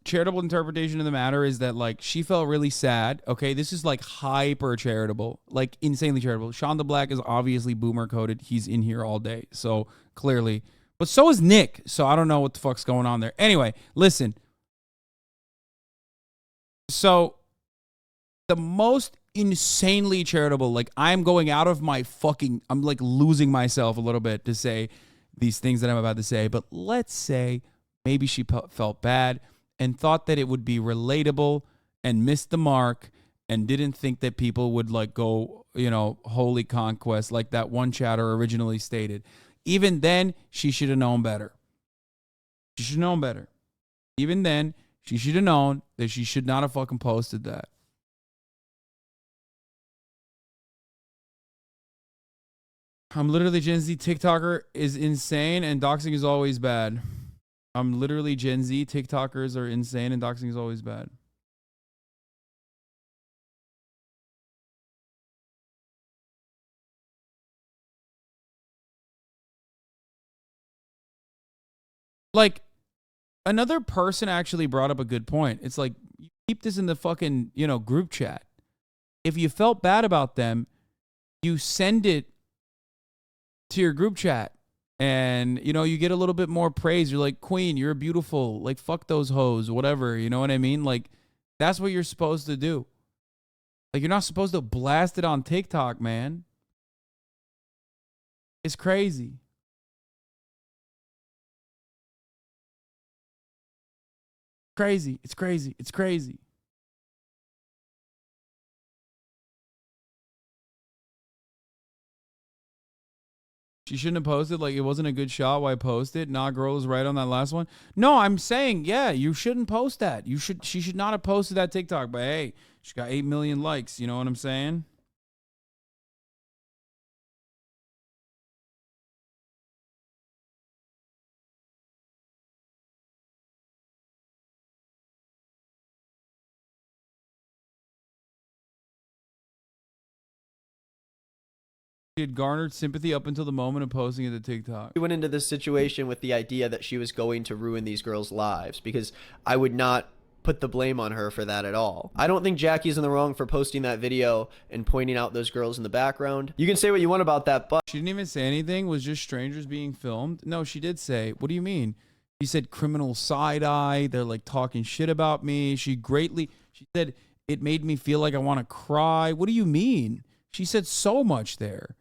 that, like, she felt really sad. Okay, this is like hyper charitable, like insanely charitable. Sean the Black is obviously boomer coded. He's in here all day, so clearly. But so is Nick, so I don't know what the fuck's going on there. Anyway, listen. So the most insanely charitable, like, I'm going out of my fucking, I'm like losing myself a little bit to say these things that I'm about to say, but let's say maybe she felt bad and thought that it would be relatable and missed the mark and didn't think that people would, like, go, you know, holy conquest like that one chatter originally stated. Even then, she should have known better. She should have known better. Even then, she should have known that she should not have fucking posted that. I'm literally Gen Z. TikToker is insane and doxing is always bad. I'm literally Gen Z. TikTokers are insane and doxing is always bad. Like, another person actually brought up a good point. It's like, you keep this in the fucking, you know, group chat. If you felt bad about them, you send it to your group chat. And, you know, you get a little bit more praise. You're like, Queen, you're beautiful. Like, fuck those hoes, whatever. You know what I mean? Like, that's what you're supposed to do. Like, you're not supposed to blast it on TikTok, man. It's crazy. Crazy. It's crazy. It's crazy. She shouldn't have posted. Like, it wasn't a good shot. Why post it? Nah, girl was right on that last one. No, I'm saying, yeah, you shouldn't post that. She should not have posted that TikTok. But hey, she got 8 million likes. You know what I'm saying? She had garnered sympathy up until the moment of posting it to TikTok. She went into this situation with the idea that she was going to ruin these girls' lives, because I would not put the blame on her for that at all. I don't think Jackie's in the wrong for posting that video and pointing out those girls in the background. You can say what you want about that, but she didn't even say anything. Was just strangers being filmed. No, she did say, what do you mean? She said criminal side eye. They're like talking shit about me. She said it made me feel like I want to cry. What do you mean? She said so much there.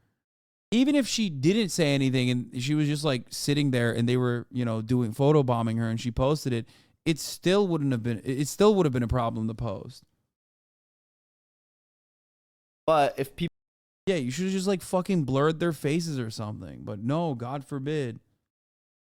Even if she didn't say anything and she was just like sitting there and they were, you know, doing photo bombing her and she posted it, it still would have been a problem to post. But if people... Yeah, you should have just like fucking blurred their faces or something. But no, God forbid.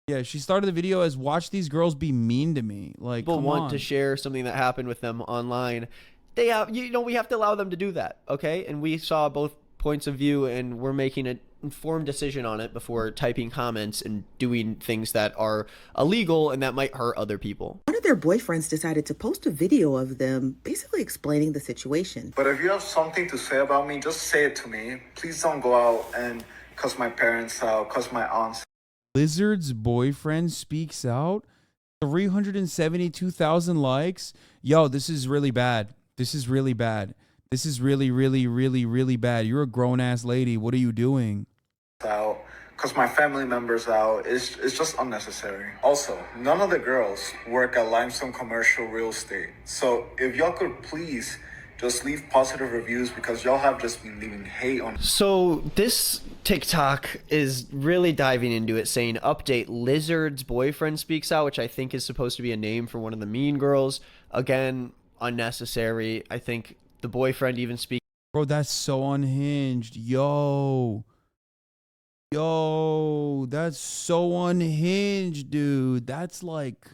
Yeah, she started the video as watch these girls be mean to me. Like, people come want on. to share something that happened with them online, they have, we have to allow them to do that, okay? And we saw both points of view, and we're making an informed decision on it before typing comments and doing things that are illegal and that might hurt other people. One of their boyfriends decided to post a video of them basically explaining the situation. But if you have something to say about me, just say it to me. Please don't go out and cuss my parents out, cuss my aunts. Lizard's boyfriend speaks out. 372,000 likes. Yo, this is really bad. This is really bad. This is really, really, really, really bad. You're a grown-ass lady. What are you doing? Out, cuss my family members out. It's just unnecessary. Also, none of the girls work at Limestone Commercial Real Estate. So if y'all could please just leave positive reviews, because y'all have just been leaving hate on. So this TikTok is really diving into it, saying update, Lizard's boyfriend speaks out, which I think is supposed to be a name for one of the mean girls. Again, unnecessary. I think the boyfriend even speaks. Bro, that's so unhinged. Yo, that's so unhinged, dude. That's like,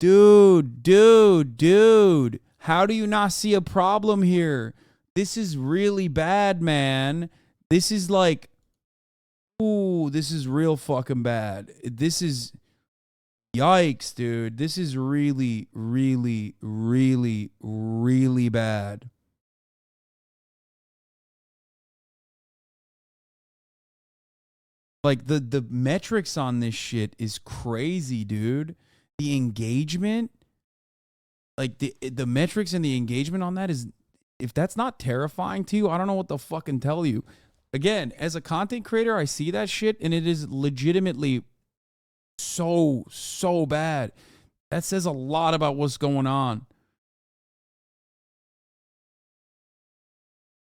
dude. How do you not see a problem here? This is really bad, man. This is like, ooh, this is real fucking bad. This is, yikes, dude. This is really, really, really, really bad. Like, the metrics on this shit is crazy, dude. The engagement, like the metrics and the engagement on that is, if that's not terrifying to you, I don't know what the fucking tell you. Again, as a content creator, I see that shit and it is legitimately so bad. That says a lot about what's going on.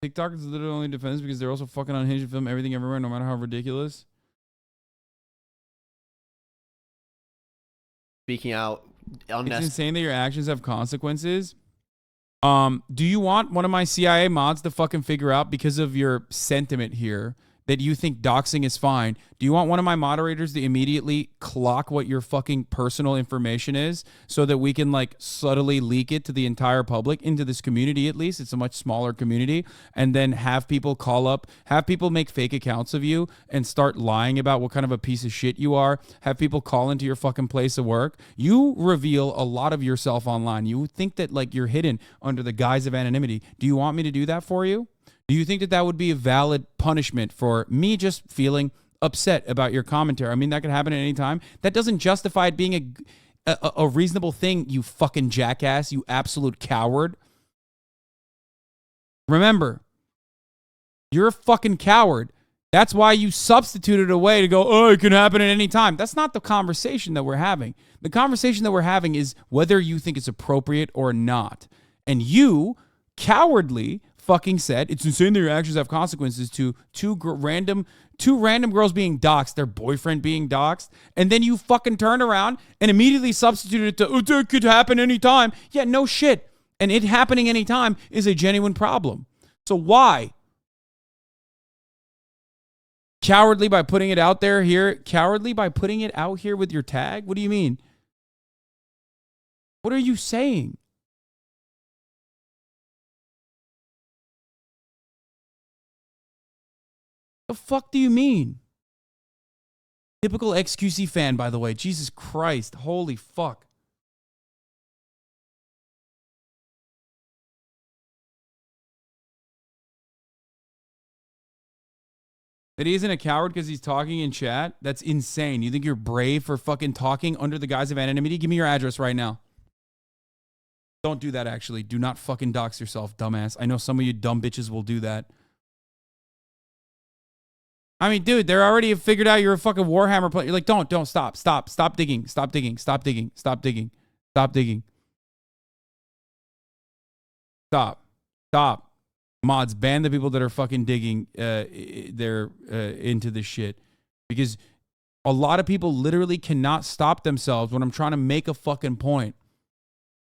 TikTok is literally only defense because they're also fucking unhinged to film everything everywhere, no matter how ridiculous. Speaking out. It's insane that your actions have consequences. Do you want one of my CIA mods to fucking figure out, because of your sentiment here, that you think doxing is fine? Do you want one of my moderators to immediately clock what your fucking personal information is, so that we can like subtly leak it to the entire public, into this community at least? It's a much smaller community. And then have people call up, have people make fake accounts of you and start lying about what kind of a piece of shit you are. Have people call into your fucking place of work. You reveal a lot of yourself online. You think that like you're hidden under the guise of anonymity. Do you want me to do that for you? Do you think that that would be a valid punishment for me just feeling upset about your commentary? I mean, that could happen at any time. That doesn't justify it being a reasonable thing, you fucking jackass, you absolute coward. Remember, you're a fucking coward. That's why you substituted a way to go, oh, it can happen at any time. That's not the conversation that we're having. The conversation that we're having is whether you think it's appropriate or not. And you, cowardly, fucking said it's insane that your actions have consequences to two random girls being doxxed, their boyfriend being doxxed, and then you fucking turn around and immediately substitute it to, oh, it could happen anytime. Yeah, no shit. And it happening anytime is a genuine problem. So why? Cowardly by putting it out there here? Cowardly by putting it out here with your tag? What do you mean? What are you saying? The fuck do you mean? Typical XQC fan, by the way. Jesus Christ. Holy fuck. That he isn't a coward because he's talking in chat? That's insane. You think you're brave for fucking talking under the guise of anonymity? Give me your address right now. Don't do that, actually. Do not fucking dox yourself, dumbass. I know some of you dumb bitches will do that. I mean, dude, they're already figured out you're a fucking Warhammer player. You're like, don't, stop digging, stop digging. Stop. Mods, ban the people that are fucking digging into this shit. Because a lot of people literally cannot stop themselves when I'm trying to make a fucking point.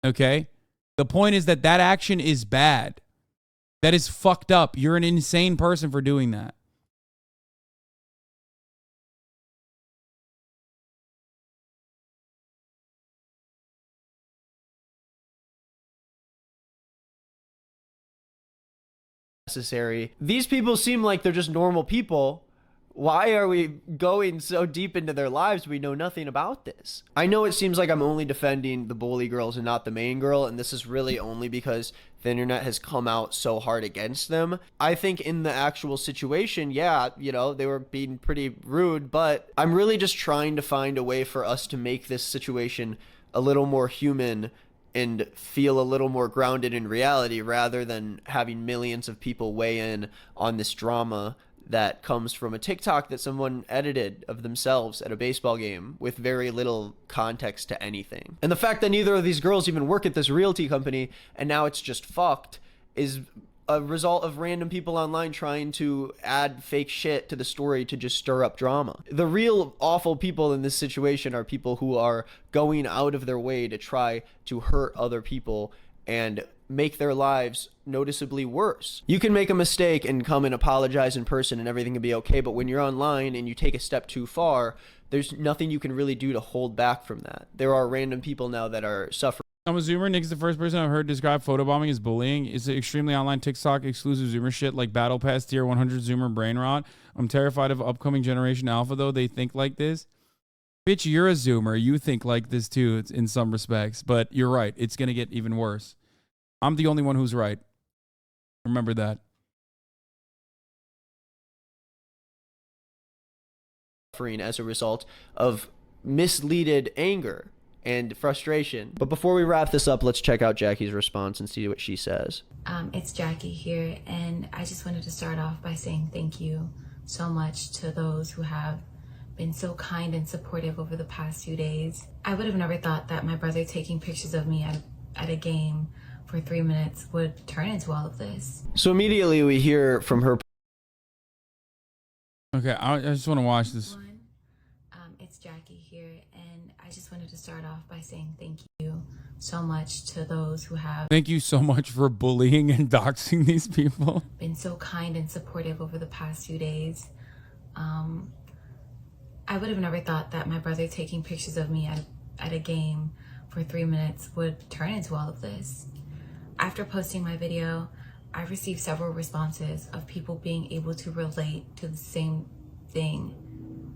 Okay? The point is that action is bad. That is fucked up. You're an insane person for doing that. necessary. These people seem like they're just normal people. Why are we going so deep into their lives? We know nothing about this. I know it seems like I'm only defending the bully girls and not the main girl, and this is really only because the internet has come out so hard against them. I think in the actual situation, yeah, you know, they were being pretty rude, but I'm really just trying to find a way for us to make this situation a little more human and feel a little more grounded in reality rather than having millions of people weigh in on this drama that comes from a TikTok that someone edited of themselves at a baseball game with very little context to anything. And the fact that neither of these girls even work at this realty company and now it's just fucked is a result of random people online trying to add fake shit to the story to just stir up drama. The real awful people in this situation are people who are going out of their way to try to hurt other people and make their lives noticeably worse. You can make a mistake and come and apologize in person and everything can be okay, but when you're online and you take a step too far, there's nothing you can really do to hold back from that. There are random people now that are suffering. I'm a Zoomer. Nick's the first person I've heard describe photobombing as bullying. It's an extremely online TikTok exclusive Zoomer shit like Battle Pass Tier 100 Zoomer brain rot. I'm terrified of upcoming Generation Alpha though. They think like this. Bitch, you're a Zoomer. You think like this too in some respects, but you're right. It's going to get even worse. I'm the only one who's right. Remember that. As a result of misleaded anger and frustration. But before we wrap this up, let's check out Jackie's response and see what she says. It's Jackie here, and I just wanted to start off by saying thank you so much to those who have been so kind and supportive over the past few days. I would have never thought that my brother taking pictures of me at a game for 3 minutes would turn into all of this. So immediately we hear from her. Okay, I just want to watch this. It's Jackie here, and I just wanted to start off by saying thank you so much to those who have. Thank you so much for bullying and doxing these people. Been so kind and supportive over the past few days. I would have never thought that my brother taking pictures of me at a game for 3 minutes would turn into all of this. After posting my video, I received several responses of people being able to relate to the same thing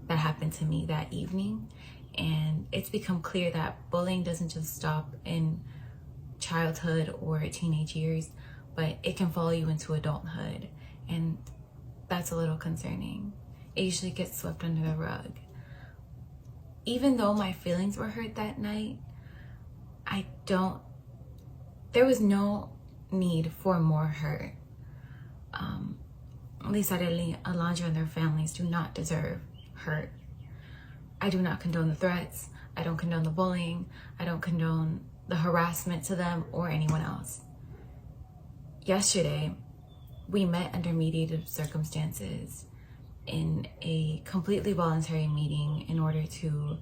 that happened to me that evening. And it's become clear that bullying doesn't just stop in childhood or teenage years, but it can follow you into adulthood. And that's a little concerning. It usually gets swept under the rug. Even though my feelings were hurt that night, there was no need for more hurt. Lisa, Alondra, and their families do not deserve hurt. I do not condone the threats. I don't condone the bullying. I don't condone the harassment to them or anyone else. Yesterday, we met under mediated circumstances in a completely voluntary meeting in order to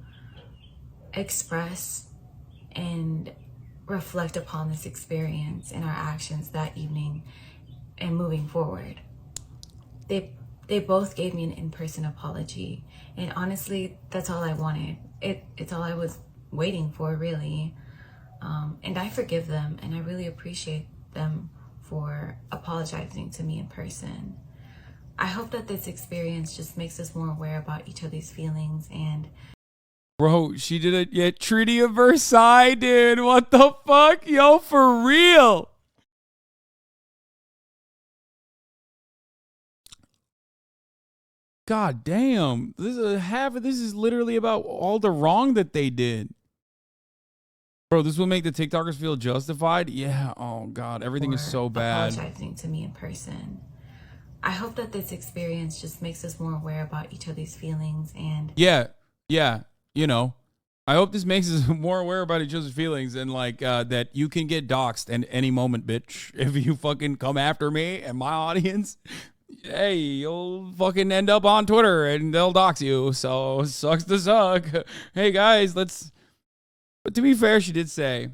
express and reflect upon this experience and our actions that evening and moving forward. They both gave me an in-person apology, and honestly, that's all I wanted. It's all I was waiting for, really. And I forgive them, and I really appreciate them for apologizing to me in person. I hope that this experience just makes us more aware about each other's feelings. And bro, she did it. Yeah, Treaty of Versailles, dude. What the fuck? Yo, for real. God damn. This is half of this is literally about all the wrong that they did. Bro, this will make the TikTokers feel justified. Yeah. Oh God, everything is so bad. Apologizing to me in person. I hope that this experience just makes us more aware about each other's feelings. And yeah, you know, I hope this makes us more aware about each other's feelings and like that you can get doxxed at any moment, bitch. If you fucking come after me and my audience, hey, you'll fucking end up on Twitter and they'll dox you. So sucks to suck. Hey guys, let's. But to be fair, she did say.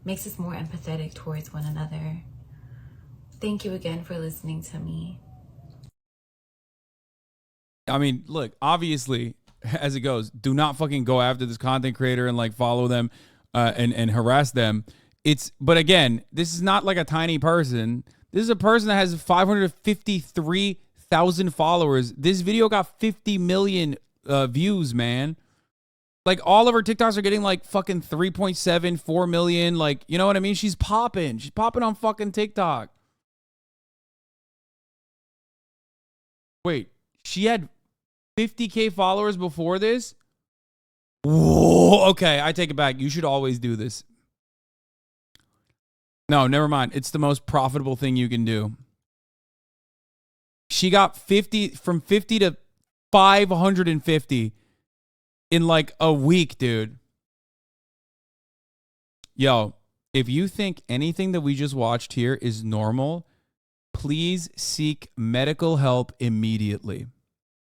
makes us more empathetic towards one another. Thank you again for listening to me. I mean, look, obviously, as it goes, do not fucking go after this content creator and like follow them and harass them. But again, this is not like a tiny person. This is a person that has 553,000 followers. This video got 50 million views, man. Like, all of her TikToks are getting like fucking 3.7, 4 million. Like, you know what I mean? She's popping. She's popping on fucking TikTok. Wait, she had 50K followers before this? Whoa, okay, I take it back. You should always do this. No, never mind. It's the most profitable thing you can do. She got from 50 to 550 in like a week, dude. Yo, if you think anything that we just watched here is normal, please seek medical help immediately.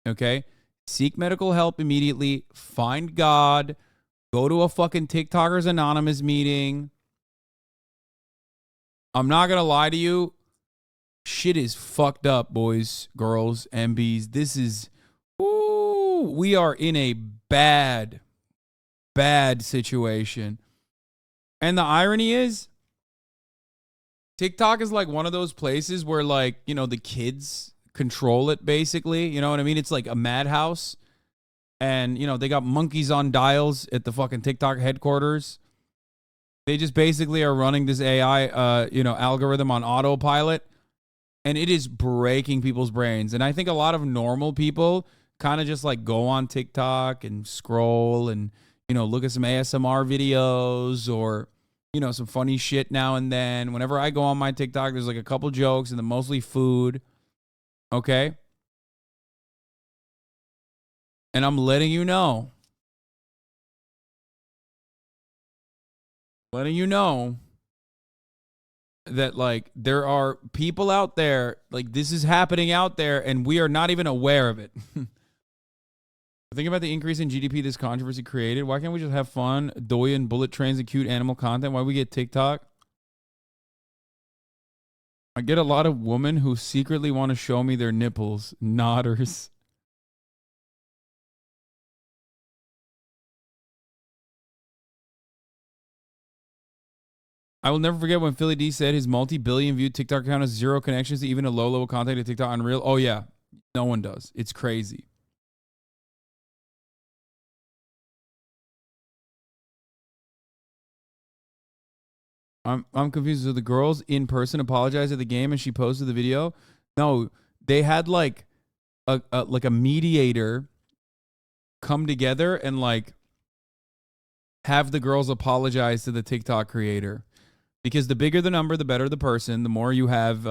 Okay? Seek medical help immediately. Find God. Go to a fucking TikTokers Anonymous meeting. I'm not going to lie to you. Shit is fucked up, boys, girls, MBs. This is... Ooh, we are in a bad situation. And the irony is, TikTok is like one of those places where, like, you know, the kids control it, basically. You know what I mean? It's like a madhouse. And, you know, they got monkeys on dials at the fucking TikTok headquarters. They just basically are running this AI, algorithm on autopilot. And it is breaking people's brains. And I think a lot of normal people kind of just like go on TikTok and scroll and, you know, look at some ASMR videos or, you know, some funny shit now and then. Whenever I go on my TikTok, there's like a couple jokes and then mostly food. Okay? And I'm letting you know. That, like, there are people out there, like, this is happening out there, and we are not even aware of it. Think about the increase in GDP this controversy created. Why can't we just have fun, doyen, bullet trains, and cute animal content? Why we get TikTok? I get a lot of women who secretly want to show me their nipples. Nodders. I will never forget when Philly D said his multi-billion view TikTok account has zero connections to even a low-level content to TikTok Unreal. Oh, yeah. No one does. It's crazy. I'm confused. So the girls in person apologized at the game and she posted the video? No, they had like a mediator come together and like have the girls apologize to the TikTok creator. Because the bigger the number, the better the person. The more you have,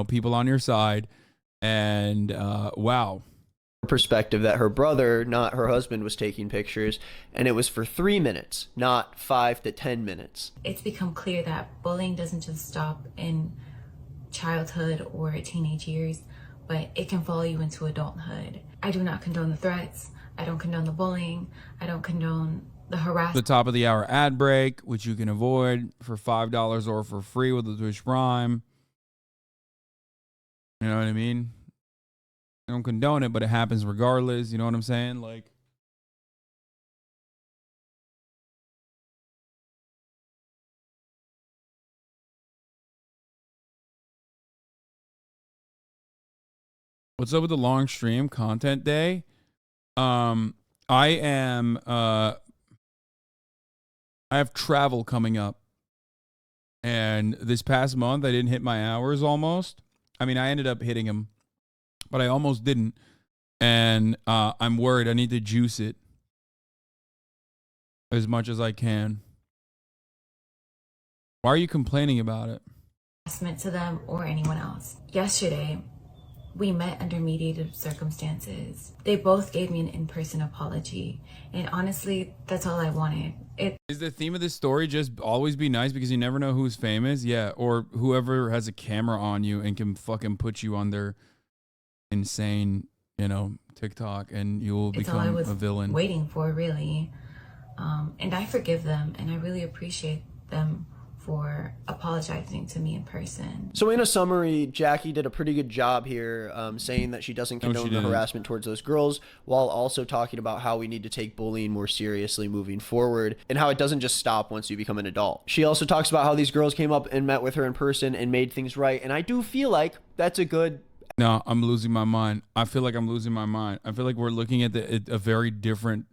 people on your side. And wow. Perspective that her brother, not her husband, was taking pictures, and it was for 3 minutes, not 5 to 10 minutes. It's become clear that bullying doesn't just stop in childhood or teenage years, but it can follow you into adulthood. I do not condone the threats. I don't condone the bullying. I don't condone the harassment. The top of the hour ad break, which you can avoid for $5 or for free with the Twitch Prime. You know what I mean? I don't condone it, but it happens regardless. You know what I'm saying? Like, what's up with the long stream content day? I have travel coming up. And this past month, I didn't hit my hours almost. I mean, I ended up hitting them, but I almost didn't. And I'm worried. I need to juice it as much as I can. Why are you complaining about it? Harassment to them or anyone else. Yesterday, we met under mediated circumstances. They both gave me an in-person apology. And honestly, that's all I wanted. Is the theme of this story just always be nice because you never know who's famous? Yeah, or whoever has a camera on you and can fucking put you on their insane, TikTok, and you will become a villain. Waiting for, really. And I forgive them, and I really appreciate them for apologizing to me in person. So in a summary, Jackie did a pretty good job here saying that she doesn't No, condone she the didn't. harassment towards those girls, while also talking about how we need to take bullying more seriously moving forward and how it doesn't just stop once you become an adult. She also talks about how these girls came up and met with her in person and made things right. And I do feel like that's a good... No, I'm losing my mind. I feel like I'm losing my mind. I feel like we're looking at a very different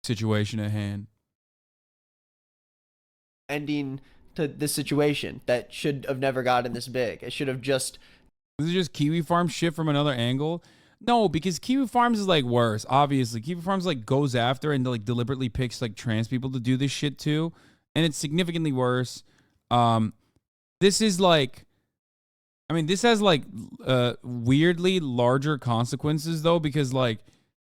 situation at hand. ending to this situation that should have never gotten this big. It should have just... This is just Kiwi Farm shit from another angle. No, because Kiwi Farms is like worse. Obviously, Kiwi Farms like goes after and like deliberately picks like trans people to do this shit too, and it's significantly worse. This is like, I mean, this has like weirdly larger consequences though, because like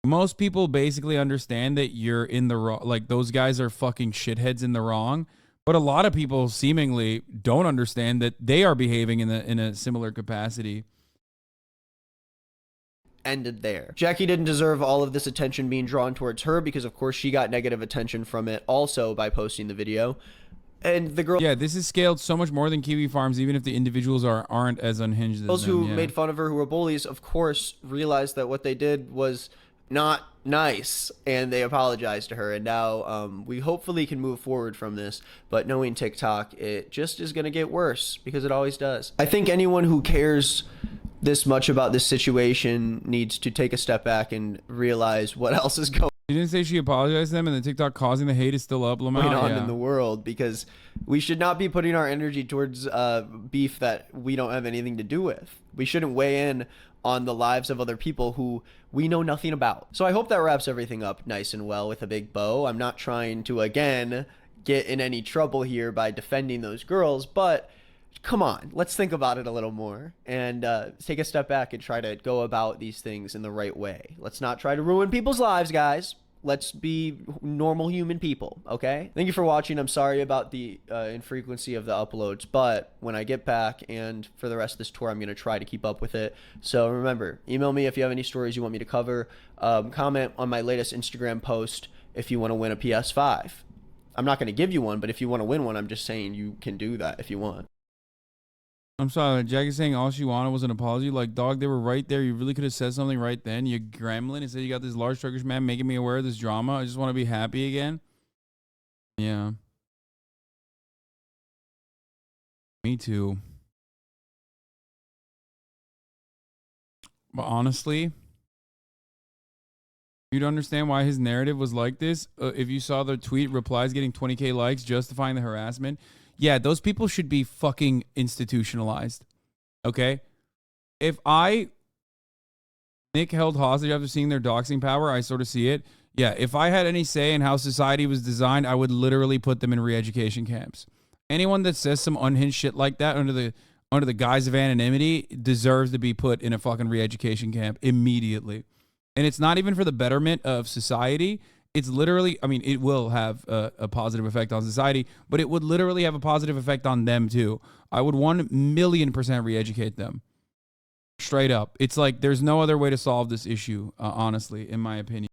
most people basically understand that you're in the wrong. Like those guys are fucking shitheads in the wrong. But a lot of people seemingly don't understand that they are behaving in a similar capacity. Ended there. Jackie didn't deserve all of this attention being drawn towards her because, of course, she got negative attention from it also by posting the video. And the girl... Yeah, this is scaled so much more than Kiwi Farms, even if the individuals aren't as unhinged as Those them. who made fun of her, who were bullies, of course, realized that what they did was not nice, and they apologized to her. And now we hopefully can move forward from this, but knowing TikTok, it just is going to get worse because it always does. I think anyone who cares this much about this situation needs to take a step back and realize what else is going She didn't say she apologized to them, and the TikTok causing the hate is still up. on in the world, because we should not be putting our energy towards beef that we don't have anything to do with. We shouldn't weigh in on the lives of other people who we know nothing about. So I hope that wraps everything up nice and well with a big bow. I'm not trying to, again, get in any trouble here by defending those girls, but come on, let's think about it a little more and take a step back and try to go about these things in the right way. Let's not try to ruin people's lives, guys. Let's be normal human people, okay? Thank you for watching. I'm sorry about the infrequency of the uploads, but when I get back and for the rest of this tour, I'm going to try to keep up with it. So remember, email me if you have any stories you want me to cover. Comment on my latest Instagram post if you want to win a PS5. I'm not going to give you one, but if you want to win one, I'm just saying you can do that if you want. I'm sorry, Jackie's saying all she wanted was an apology. Like, dog, they were right there. You really could have said something right then. You gremlin and said you got this large Turkish man making me aware of this drama. I just want to be happy again. Yeah. Me too. But honestly, you'd understand why his narrative was like this. If you saw the tweet replies getting 20K likes justifying the harassment. Yeah, those people should be fucking institutionalized. Okay? If Nick held hostage after seeing their doxing power, I sort of see it. Yeah, if I had any say in how society was designed, I would literally put them in re-education camps. Anyone that says some unhinged shit like that under the guise of anonymity deserves to be put in a fucking re-education camp immediately. And it's not even for the betterment of society. It's literally, I mean, it will have a positive effect on society, but it would literally have a positive effect on them too. I would 1,000,000% re-educate them. Straight up. It's like there's no other way to solve this issue, honestly, in my opinion.